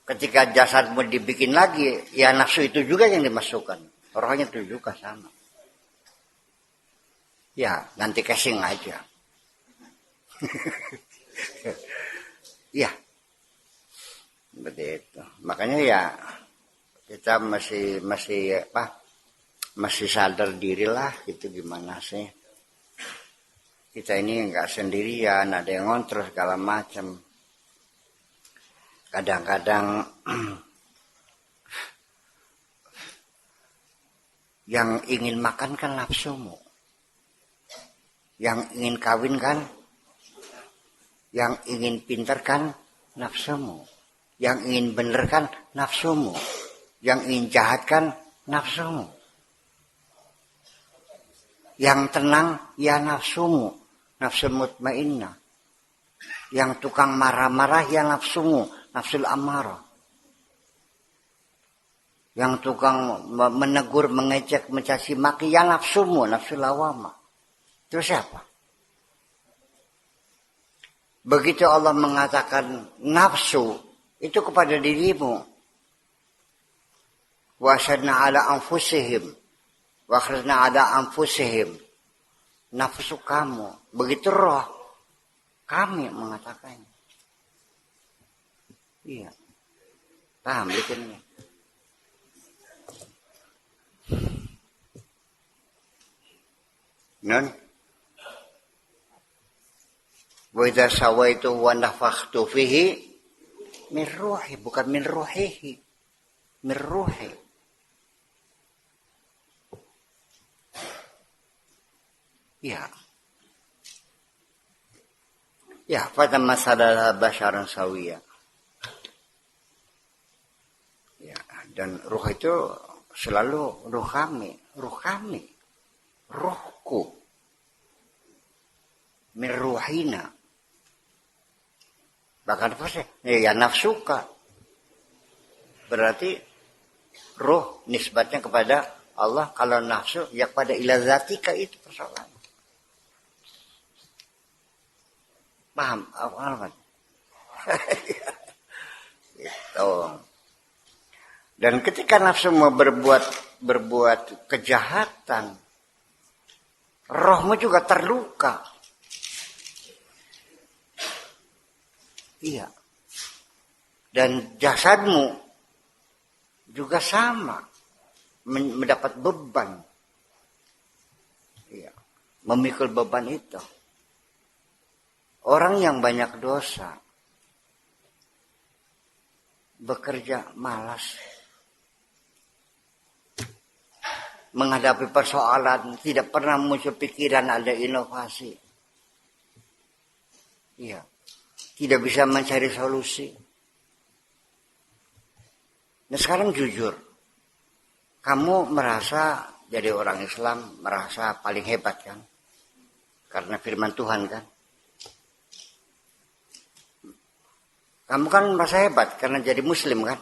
Ketika jasadmu dibikin lagi, ya nafsu itu juga yang dimasukkan. Rohnya itu juga sama. Ya, nanti casing aja. Ya, seperti itu. Makanya ya kita masih sadar dirilah gitu gimana sih. Kita ini enggak sendirian, ada yang ngontrol segala macam. Kadang-kadang yang ingin makan kan nafsumu. Yang ingin kawin kan, yang ingin pintar kan nafsumu. Yang ingin bener kan nafsumu. Yang ingin jahat kan nafsumu. Yang tenang ya nafsumu, nafsu mutmainnah. Yang tukang marah-marah ya nafsumu, nafsul amarah. Yang tukang menegur, mengejek, mencaci maki ya nafsumu, nafsul lawamah. Itu siapa? Begitu Allah mengatakan nafsu itu kepada dirimu. Wa asyadna ala anfusihim. Wa akhrajna ala anfusihim. Nafsu kamu. Begitu roh. Kami mengatakannya. Iya. Paham bikinnya. Non? Wa idza sawaitu wa nafakhtu fihi min ruhi, bukan min ruhihi. Min ruhi. Ya. Ya, pada masalah basyaran sawiya. Ya, dan ruh itu selalu ruh kami, ruhku. Min ruhina. Bahkan ya nafsuka. Berarti ruh nisbatnya kepada Allah, kalau nafsu ya pada ila zatika, itu persoalan. Paham? Apa? Gitu. Dan ketika nafsu mau berbuat kejahatan, rohmu juga terluka. Iya. Dan jasadmu juga sama, mendapat beban. Iya. Memikul beban itu. Orang yang banyak dosa, bekerja malas, menghadapi persoalan, tidak pernah muncul pikiran ada inovasi. Iya. Tidak bisa mencari solusi. Nah sekarang jujur, kamu merasa jadi orang Islam, merasa paling hebat kan? Karena firman Tuhan kan? Kamu kan merasa hebat karena jadi muslim kan?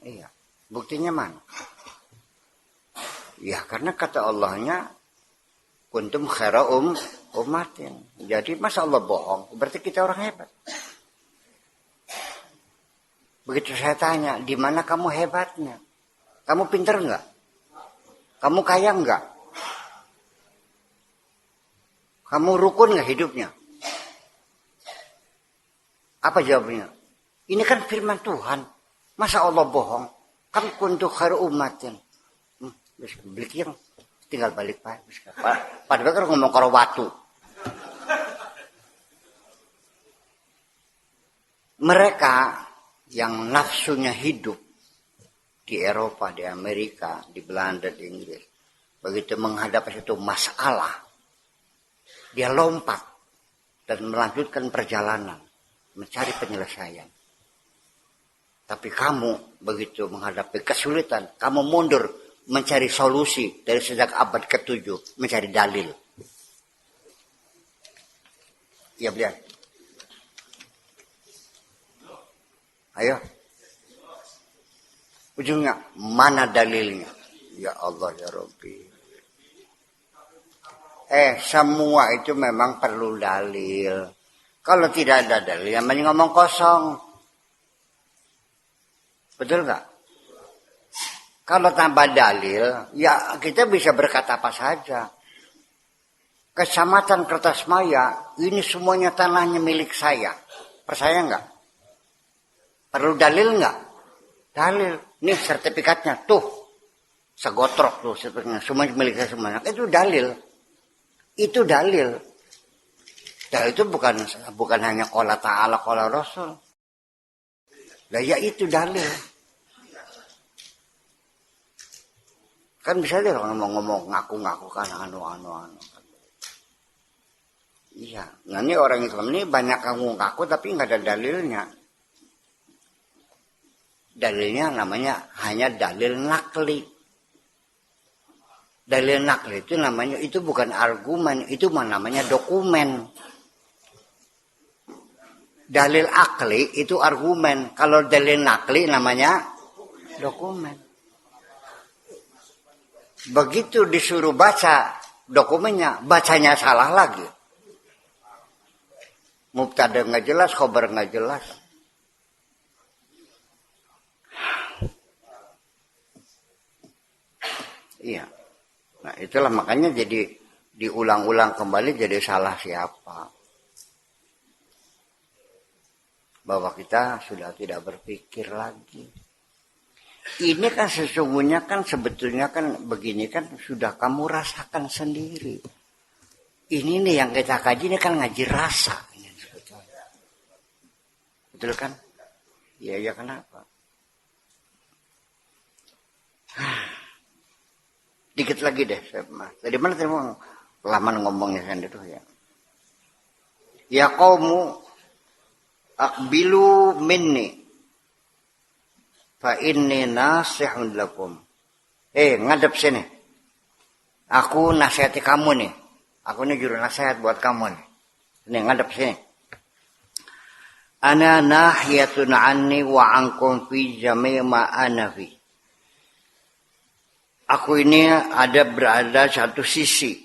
Iya. Buktinya mana? Ya karena kata Allahnya, kuntum khaira ummatin. Jadi masa Allah bohong? Berarti kita orang hebat. Begitu saya tanya, di mana kamu hebatnya? Kamu pinter enggak? Kamu kaya enggak? Kamu rukun enggak hidupnya? Apa jawabnya? Ini kan firman Tuhan. Masa Allah bohong? Kan kuntu khairu ummatin. Beli yang tinggal balik Pak. Padahal kan ngomong karo watu. Mereka yang nafsunya hidup di Eropa, di Amerika, di Belanda, di Inggris, begitu menghadapi satu masalah, dia lompat dan melanjutkan perjalanan. Mencari penyelesaian. Tapi kamu begitu menghadapi kesulitan, kamu mundur mencari solusi dari sejak abad ke-7, mencari dalil. Ya, beliau. Ayo. Ujungnya, mana dalilnya? Ya Allah, ya Rabbi. Semua itu memang perlu dalil. Kalau tidak ada dalil, namanya ngomong kosong. Betul nggak? Kalau tanpa dalil, ya kita bisa berkata apa saja. Kecamatan Kertasmaya, ini semuanya tanahnya milik saya. Percaya nggak? Perlu dalil nggak? Dalil. Nih sertifikatnya, tuh. Segotrok tuh sertifikatnya. Semuanya milik saya semuanya. Itu dalil. Itu dalil. Dalil itu bukan hanya qala ta'ala, qala Rasul. Lah ya itu dalil. Kan bisa dia orang ngomong ngaku-ngaku kan anu. Iya, nah ini orang Islam ini banyak ngaku-ngaku tapi nggak ada dalilnya. Dalilnya namanya hanya dalil nakli. Dalil nakli itu namanya, itu bukan argumen, itu namanya dokumen. Dalil akli itu argumen. Kalau dalil nakli namanya dokumen. Begitu disuruh baca dokumennya, bacanya salah lagi. Mubtada nggak jelas, khobar nggak jelas. Iya. Nah itulah makanya jadi diulang-ulang kembali, jadi salah siapa. Bahwa kita sudah tidak berpikir lagi. Ini kan sesungguhnya kan sebetulnya kan begini kan sudah kamu rasakan sendiri. Ini nih yang kita kaji ini kan ngaji rasa. Ini sebetulnya. Betul kan? Ya kenapa? Dikit lagi deh. Tadi mana tadi mau lama ngomongnya sendiri ya. Ya qaumu aqbilu minni fa inni nasihun lakum. Ngadep sini. Aku nasihati kamu nih. Aku ini juru nasihat buat kamu nih. Ini ngadep sini. Ana nahiyatun anni wa ankum fi jami' ma ana fi. Aku ini berada satu sisi.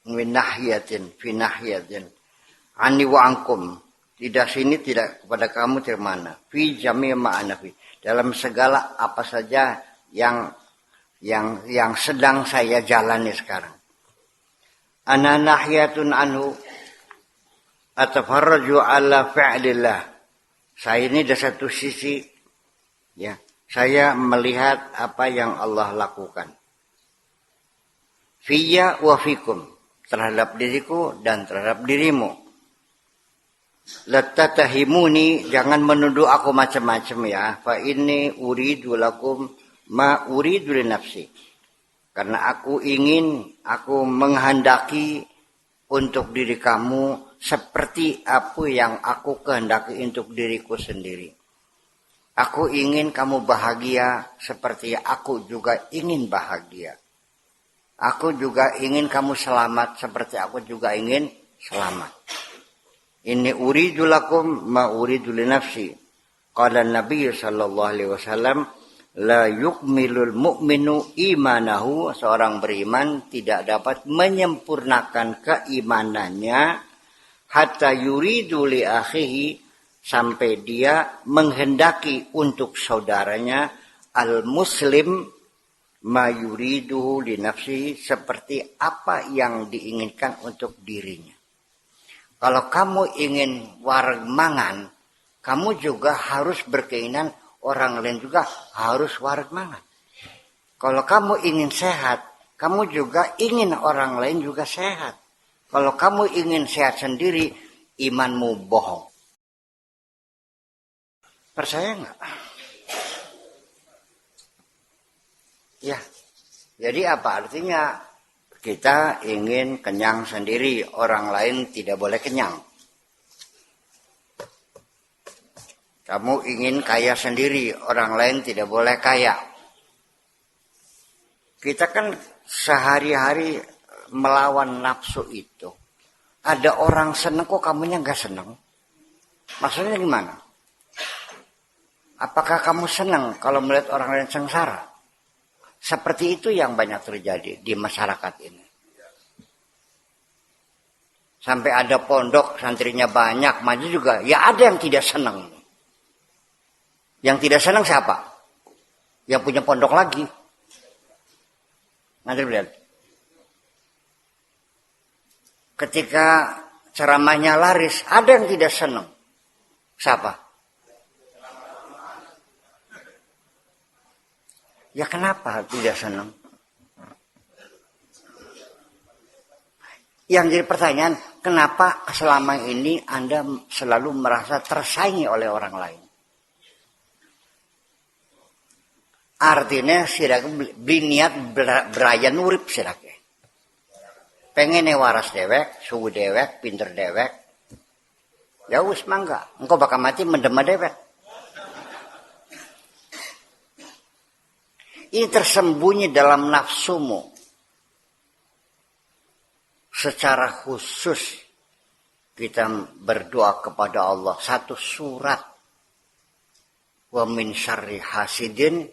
Min nahiyatin, fi nahiyatin. Anni wa ankum. Tidak sini, tidak kepada kamu, tidak mana. Fi jami' ma ana fi. Dalam segala apa saja yang sedang saya jalani sekarang. Ana nahiyatun anhu atafarraju ala fi'lillah. Saya ini dari satu sisi, ya, saya melihat apa yang Allah lakukan. Fiyya wa fikum, terhadap diriku dan terhadap dirimu. Latatahimuni, jangan menuduh aku macam-macam ya. Fa inni uridu lakum ma uridu li nafsi. Karena aku menghendaki untuk diri kamu seperti apa yang aku kehendaki untuk diriku sendiri. Aku ingin kamu bahagia seperti aku juga ingin bahagia. Aku juga ingin kamu selamat seperti aku juga ingin selamat. Inni uridu lakum ma uridu li nafsi. Qala Nabi sallallahu alaihi wasallam, la yukmilul mu'minu imanahu. Seorang beriman tidak dapat menyempurnakan keimanannya hatta yuridu li akhihi, sampai dia menghendaki untuk saudaranya al muslim ma yuriduhu li nafsihi, seperti apa yang diinginkan untuk dirinya. Kalau kamu ingin wareg mangan, kamu juga harus berkeinginan orang lain juga harus wareg mangan. Kalau kamu ingin sehat, kamu juga ingin orang lain juga sehat. Kalau kamu ingin sehat sendiri, imanmu bohong. Percaya nggak? Ya, jadi apa artinya? Kita ingin kenyang sendiri, orang lain tidak boleh kenyang. Kamu ingin kaya sendiri, orang lain tidak boleh kaya. Kita kan sehari-hari melawan nafsu itu. Ada orang seneng kok kamunya nggak seneng? Maksudnya gimana? Apakah kamu senang kalau melihat orang lain sengsara? Seperti itu yang banyak terjadi di masyarakat ini. Sampai ada pondok, santrinya banyak, maju juga. Ya ada yang tidak senang. Yang tidak senang siapa? Yang punya pondok lagi. Nanti lihat. Ketika ceramahnya laris, ada yang tidak senang. Siapa? Ya kenapa tidak senang? Yang jadi pertanyaan, kenapa selama ini Anda selalu merasa tersaingi oleh orang lain? Artinya sirake beli niat beraya nurip sirake. Pengen waras dewek, suhu dewek, pinter dewek. Ya wis mangga, engkau bakal mati mendem dewek. Ini tersembunyi dalam nafsumu. Secara khusus kita berdoa kepada Allah satu surat. Wa min syarri hasidin,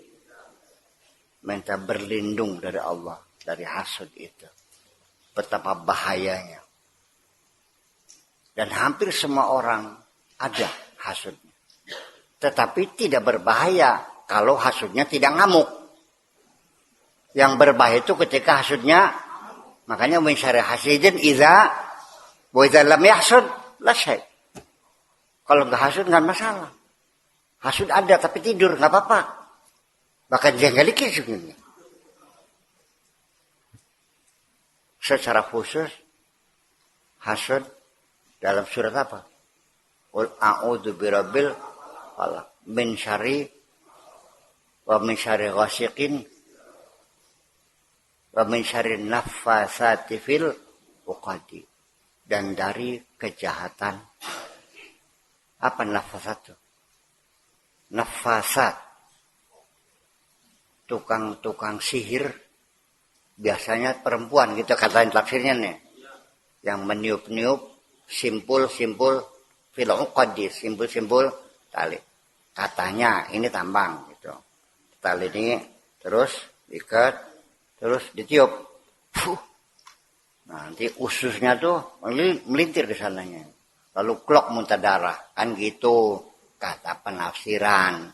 minta berlindung dari Allah dari hasud itu. Betapa bahayanya. Dan hampir semua orang ada hasudnya. Tetapi tidak berbahaya kalau hasudnya tidak ngamuk. Yang berbahaya itu ketika hasudnya, makanya min syarri hasidin idza wa idza lam yahsud la syai. Kalau enggak hasud enggak masalah. Hasud ada tapi tidur enggak apa-apa. Bahkan jangan dikit sebenarnya. Secara khusus hasud dalam surat apa? Qul a'udzu birabbil falaq min syarri wa min syarri ghasiqin wa min syarri naffasati fil uqadi, dan dari kejahatan. Apa nafasat itu? Nafasat, tukang sihir, biasanya perempuan gitu katain tafsirnya nih, yang meniup-niup simpul-simpul fil uqadi, simpul-simpul tali. Katanya ini tambang gitu. Tali ini terus ikat, terus ditiup. Nanti ususnya tuh melintir ke sananya. Lalu klok muntah darah. Kan gitu kata penafsiran.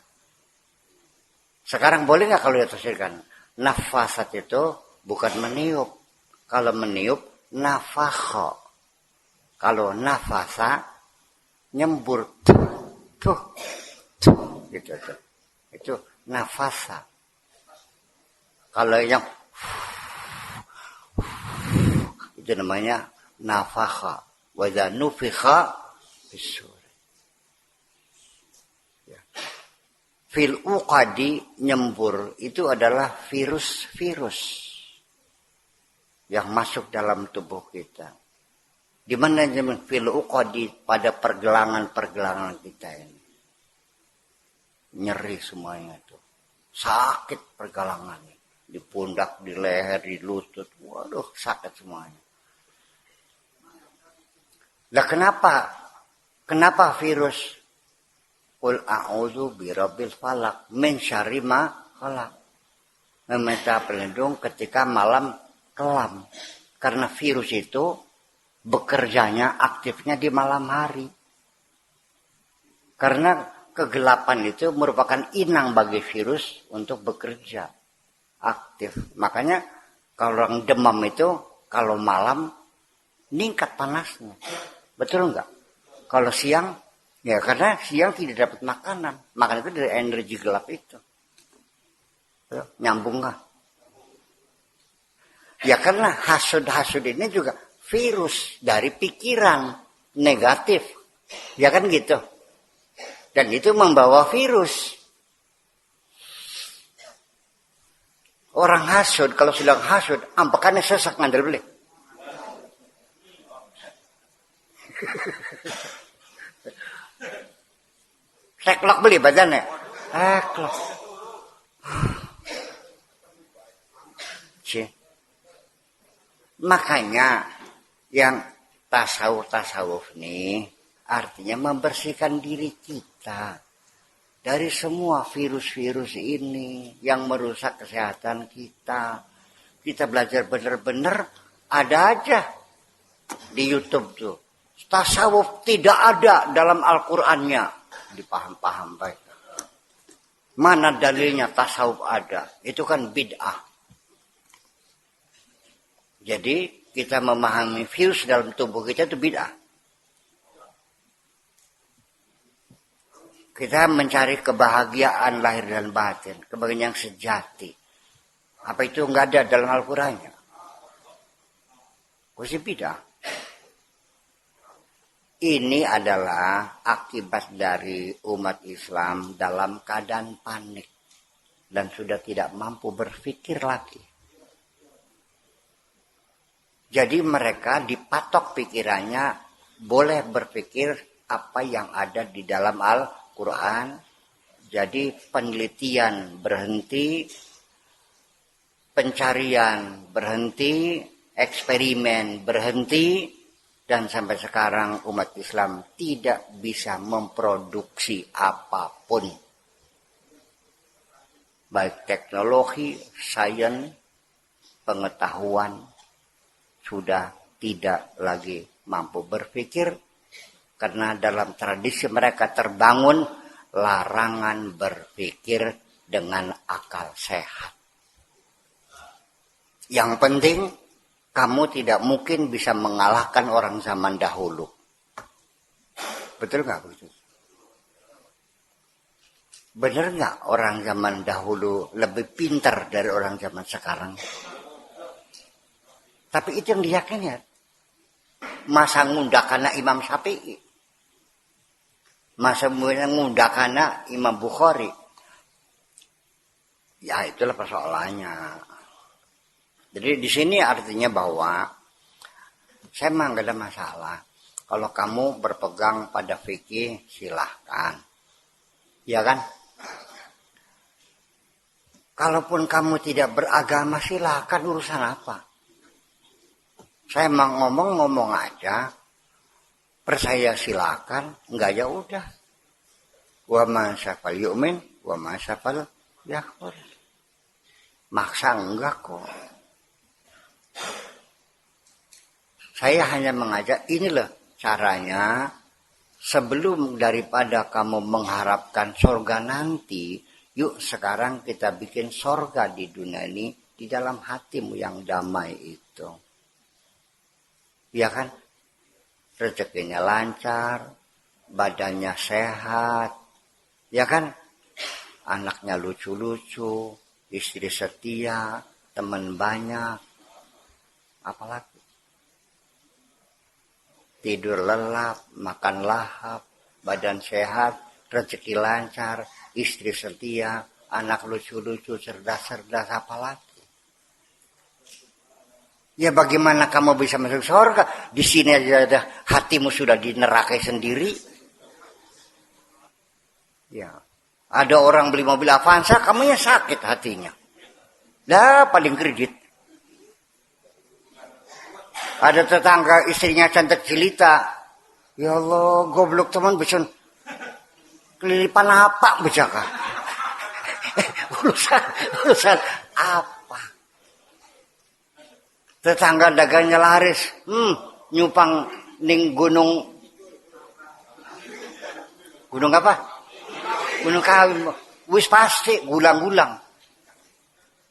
Sekarang boleh nggak kalau ditafsirkan? Nafasat itu bukan meniup. Kalau meniup, nafakha. Kalau nafasa, nyembur. Tuh. Gitu. Itu nafasa. Kalau yang itu namanya nafakha. Wa idza nufikha fis-sur. Ya. Fil uqadi, nyembur itu adalah virus-virus yang masuk dalam tubuh kita. Di mana fil uqadi, pada pergelangan-pergelangan kita ini. Nyeri semuanya itu. Sakit pergelangannya. Di pundak, di leher, di lutut. Waduh, sakit semuanya. Lah kenapa virus? Qul a'udzu birabbil falaq min syarri ma khalaq. Meminta pelindung ketika malam kelam. Karena virus itu bekerjanya, aktifnya di malam hari. Karena kegelapan itu merupakan inang bagi virus untuk bekerja aktif. Makanya kalau orang demam itu kalau malam meningkat panasnya. Betul enggak? Kalau siang, ya karena siang tidak dapat makanan. Makanan itu dari energi gelap itu. Nyambung enggak? Ya karena hasud-hasud ini juga virus dari pikiran negatif. Ya kan gitu. Dan itu membawa virus. Orang hasud, kalau sedang hasud, ampakannya sesak ngandel beli. Teklok beli badannya. Teklok. Makanya yang tasawuf nih artinya membersihkan diri kita dari semua virus-virus ini yang merusak kesehatan kita. Kita belajar benar-benar ada aja di YouTube tuh. Tasawuf tidak ada dalam Al-Qur'annya. Dipaham-paham baik. Mana dalilnya tasawuf ada? Itu kan bid'ah. Jadi kita memahami virus dalam tubuh kita itu bid'ah. Kita mencari kebahagiaan lahir dan batin, kebahagiaan yang sejati. Apa itu enggak ada dalam Al-Qur'annya? Itu bid'ah. Ini adalah akibat dari umat Islam dalam keadaan panik dan sudah tidak mampu berpikir lagi. Jadi mereka dipatok pikirannya boleh berpikir apa yang ada di dalam Al-Quran. Jadi penelitian berhenti, pencarian berhenti, eksperimen berhenti, dan sampai sekarang umat Islam tidak bisa memproduksi apapun. Baik teknologi, sains, pengetahuan, sudah tidak lagi mampu berpikir karena dalam tradisi mereka terbangun larangan berpikir dengan akal sehat. Yang penting kamu tidak mungkin bisa mengalahkan orang zaman dahulu. Betul nggak begitu? Benar nggak orang zaman dahulu lebih pintar dari orang zaman sekarang? Tapi itu yang diyakini. Masa ngundakana Imam Syafi'i. Masa ngundakana Imam Bukhari. Ya itulah persoalannya. Jadi di sini artinya bahwa saya memang gak ada masalah. Kalau kamu berpegang pada fikih silahkan. Ya kan? Kalaupun kamu tidak beragama silahkan, urusan apa? Saya mau ngomong aja, percaya silakan, enggak ya udah. Wa ma syafal yu'min, wa ma syafal yakfur. Maksa enggak kok. Saya hanya mengajak inilah caranya sebelum daripada kamu mengharapkan surga nanti, yuk sekarang kita bikin surga di dunia ini di dalam hatimu yang damai itu. Ya kan? Rezekinya lancar, badannya sehat, ya kan? Anaknya lucu-lucu, istri setia, teman banyak, apalagi? Tidur lelap, makan lahap, badan sehat, rezeki lancar, istri setia, anak lucu-lucu, cerdas-cerdas, apalagi? Ya bagaimana kamu bisa masuk surga? Di sini aja hatimu sudah di neraka sendiri. Ya, ada orang beli mobil Avanza, kamunya sakit hatinya. Dah paling kredit. Ada tetangga istrinya cantik jelita. Ya Allah, goblok teman beson. Kelilipan apa bejaka? urusan apa? Tetangga dagangnya laris, nyupang ning gunung apa? Gunung Kawi, wis pasti gulang-gulang.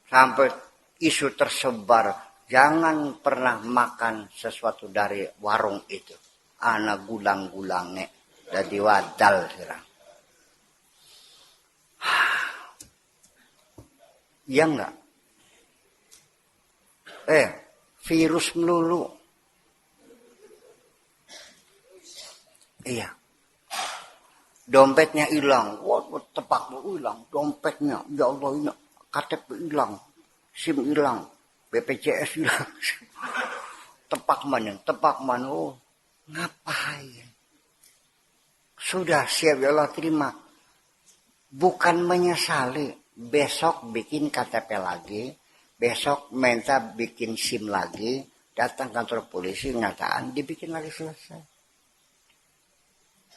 Sampai isu tersebar, jangan pernah makan sesuatu dari warung itu. Ana gulang-gulangnya jadi wadal sirang. Iya enggak? Virus melulu. Iya. Dompetnya hilang. Wah, tepak hilang. Dompetnya. Ya Allah, ini KTP hilang. SIM hilang. BPJS hilang. Tepak mana. Oh, ngapain? Sudah siap ya Allah terima. Bukan menyesali. Besok bikin KTP lagi. Besok minta bikin SIM lagi. Datang kantor polisi, nyataan, dibikin lagi selesai.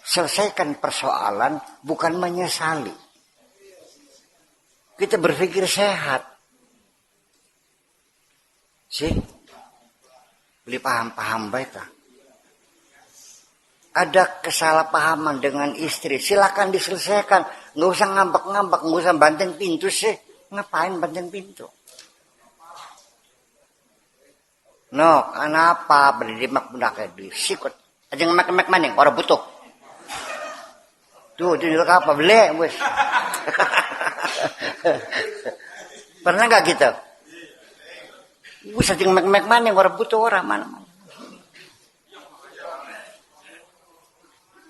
Selesaikan persoalan, bukan menyesali. Kita berpikir sehat. Sih, beli paham-paham baik lah. Ada kesalahpahaman dengan istri, silakan diselesaikan. Nggak usah ngambek-ngambek, nggak usah banting pintu sih. Ngapain banting pintu? No, kenapa berdimak budak di sikut? Aja ngemek-mek maning, orang butuh. Tuh, itu apa beli, bos? Pernah nggak gitu? Bisa ngemek-mek maning, orang butuh orang mana-mana.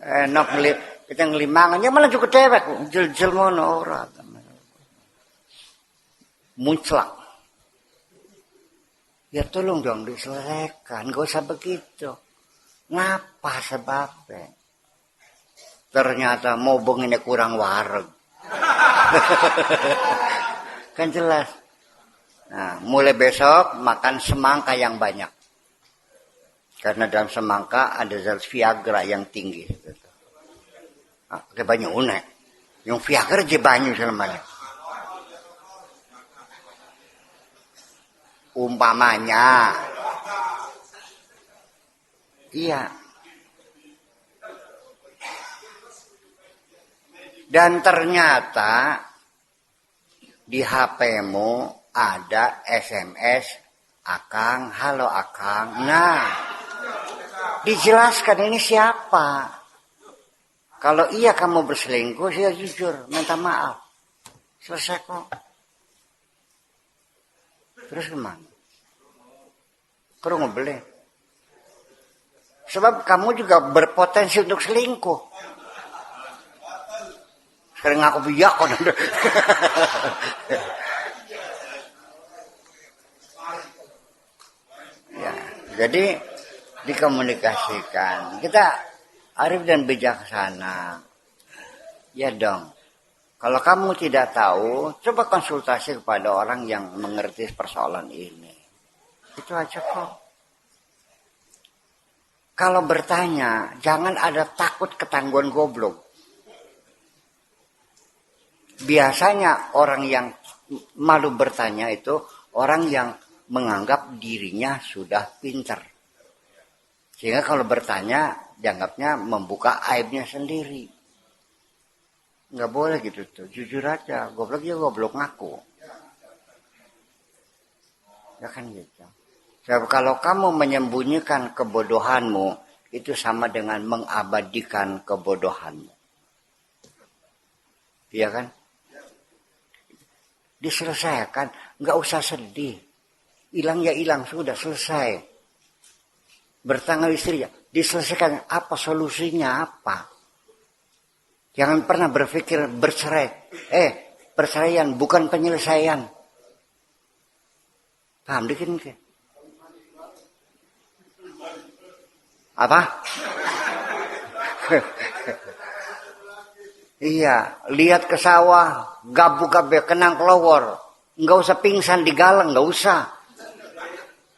Enak ngelip, kita ngelimangan, ya malah juga dewek, jel-jel mono orang. Munclak. Ya tolong dong diselesaikan, gak usah begitu. Ngapa sebabnya? Ternyata mau benginnya kurang wareg. Kan jelas. Nah, mulai besok makan semangka yang banyak. Karena dalam semangka ada zat Viagra yang tinggi. Kayak banyak unek. Yang Viagra aja banyak selamanya. Umpamanya. Iya. Dan ternyata di HP-mu ada SMS Akang, halo Akang. Nah, dijelaskan ini siapa. Kalau iya kamu berselingkuh, saya jujur, minta maaf. Selesai kok. Terus gimana? Kau ngebeli. Sebab kamu juga berpotensi untuk selingkuh. Sering aku biak kok. Ya, jadi dikomunikasikan. Kita arif dan bijaksana. Ya dong. Kalau kamu tidak tahu, coba konsultasi kepada orang yang mengerti persoalan ini. Itu aja kok. Kalau bertanya, jangan ada takut ketangguhan goblok. Biasanya orang yang malu bertanya itu orang yang menganggap dirinya sudah pintar. Sehingga kalau bertanya, dianggapnya membuka aibnya sendiri. Nggak boleh gitu tuh, jujur aja, goblok ya goblok ngaku. Ya kan gitu. Sebab kalau kamu menyembunyikan kebodohanmu, itu sama dengan mengabadikan kebodohanmu. Iya kan? Diselesaikan, nggak usah sedih. Hilang ya hilang, sudah selesai. Bertanggal istri ya, diselesaikan, apa solusinya apa? Jangan pernah berpikir bercerai. Perceraian bukan penyelesaian. Paham dikit ke? Apa? Iya, lihat ke sawah, gabu-gabu kenang kelowor. Enggak usah pingsan di galang, enggak usah.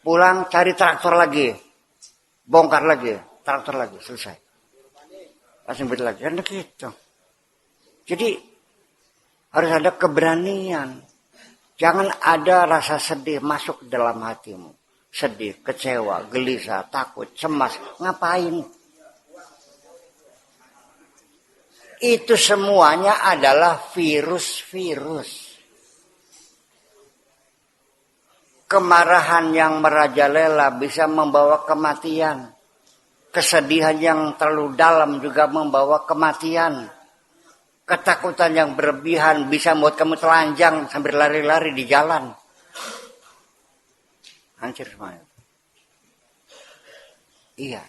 Pulang cari traktor lagi. Bongkar lagi, traktor lagi, selesai. Langsung beli lagi, kan gitu. Jadi harus ada keberanian. Jangan ada rasa sedih masuk dalam hatimu. Sedih, kecewa, gelisah, takut, cemas. Ngapain? Itu semuanya adalah virus-virus. Kemarahan yang merajalela bisa membawa kematian. Kesedihan yang terlalu dalam juga membawa kematian. Ketakutan yang berlebihan bisa membuat kamu telanjang sambil lari-lari di jalan. Hancur semuanya. Iya.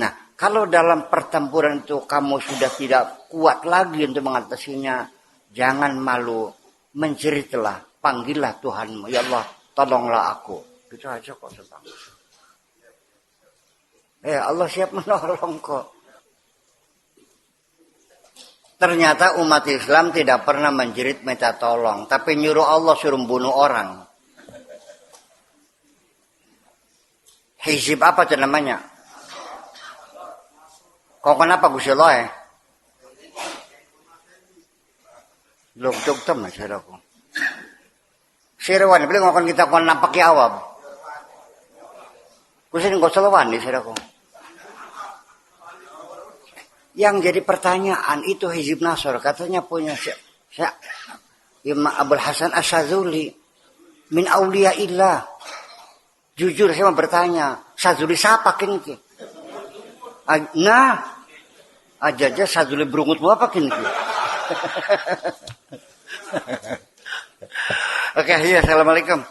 Nah, kalau dalam pertempuran itu kamu sudah tidak kuat lagi untuk mengatasinya, jangan malu, menjeritlah, panggillah Tuhanmu. Ya Allah, tolonglah aku. Itu aja kok sebang. Allah siap menolong kok. Ternyata umat Islam tidak pernah menjerit minta tolong, tapi nyuruh Allah suruh bunuh orang. Hizib apa itu namanya? Kok kenapa Gusti Allah? Luk tem masyarakat. Sirawan, beli ngokon kita kon nampak ya awam. Gusti nggak selawan di siraku. Yang jadi pertanyaan itu Hizib Nasr katanya punya Imam Abul Hasan Asyadzuli min auliyaillah. Jujur saya mau bertanya, Syadzuli siapa kini? Nah, aja Syadzuli berungut apa kini? Oke, ya, assalamualaikum.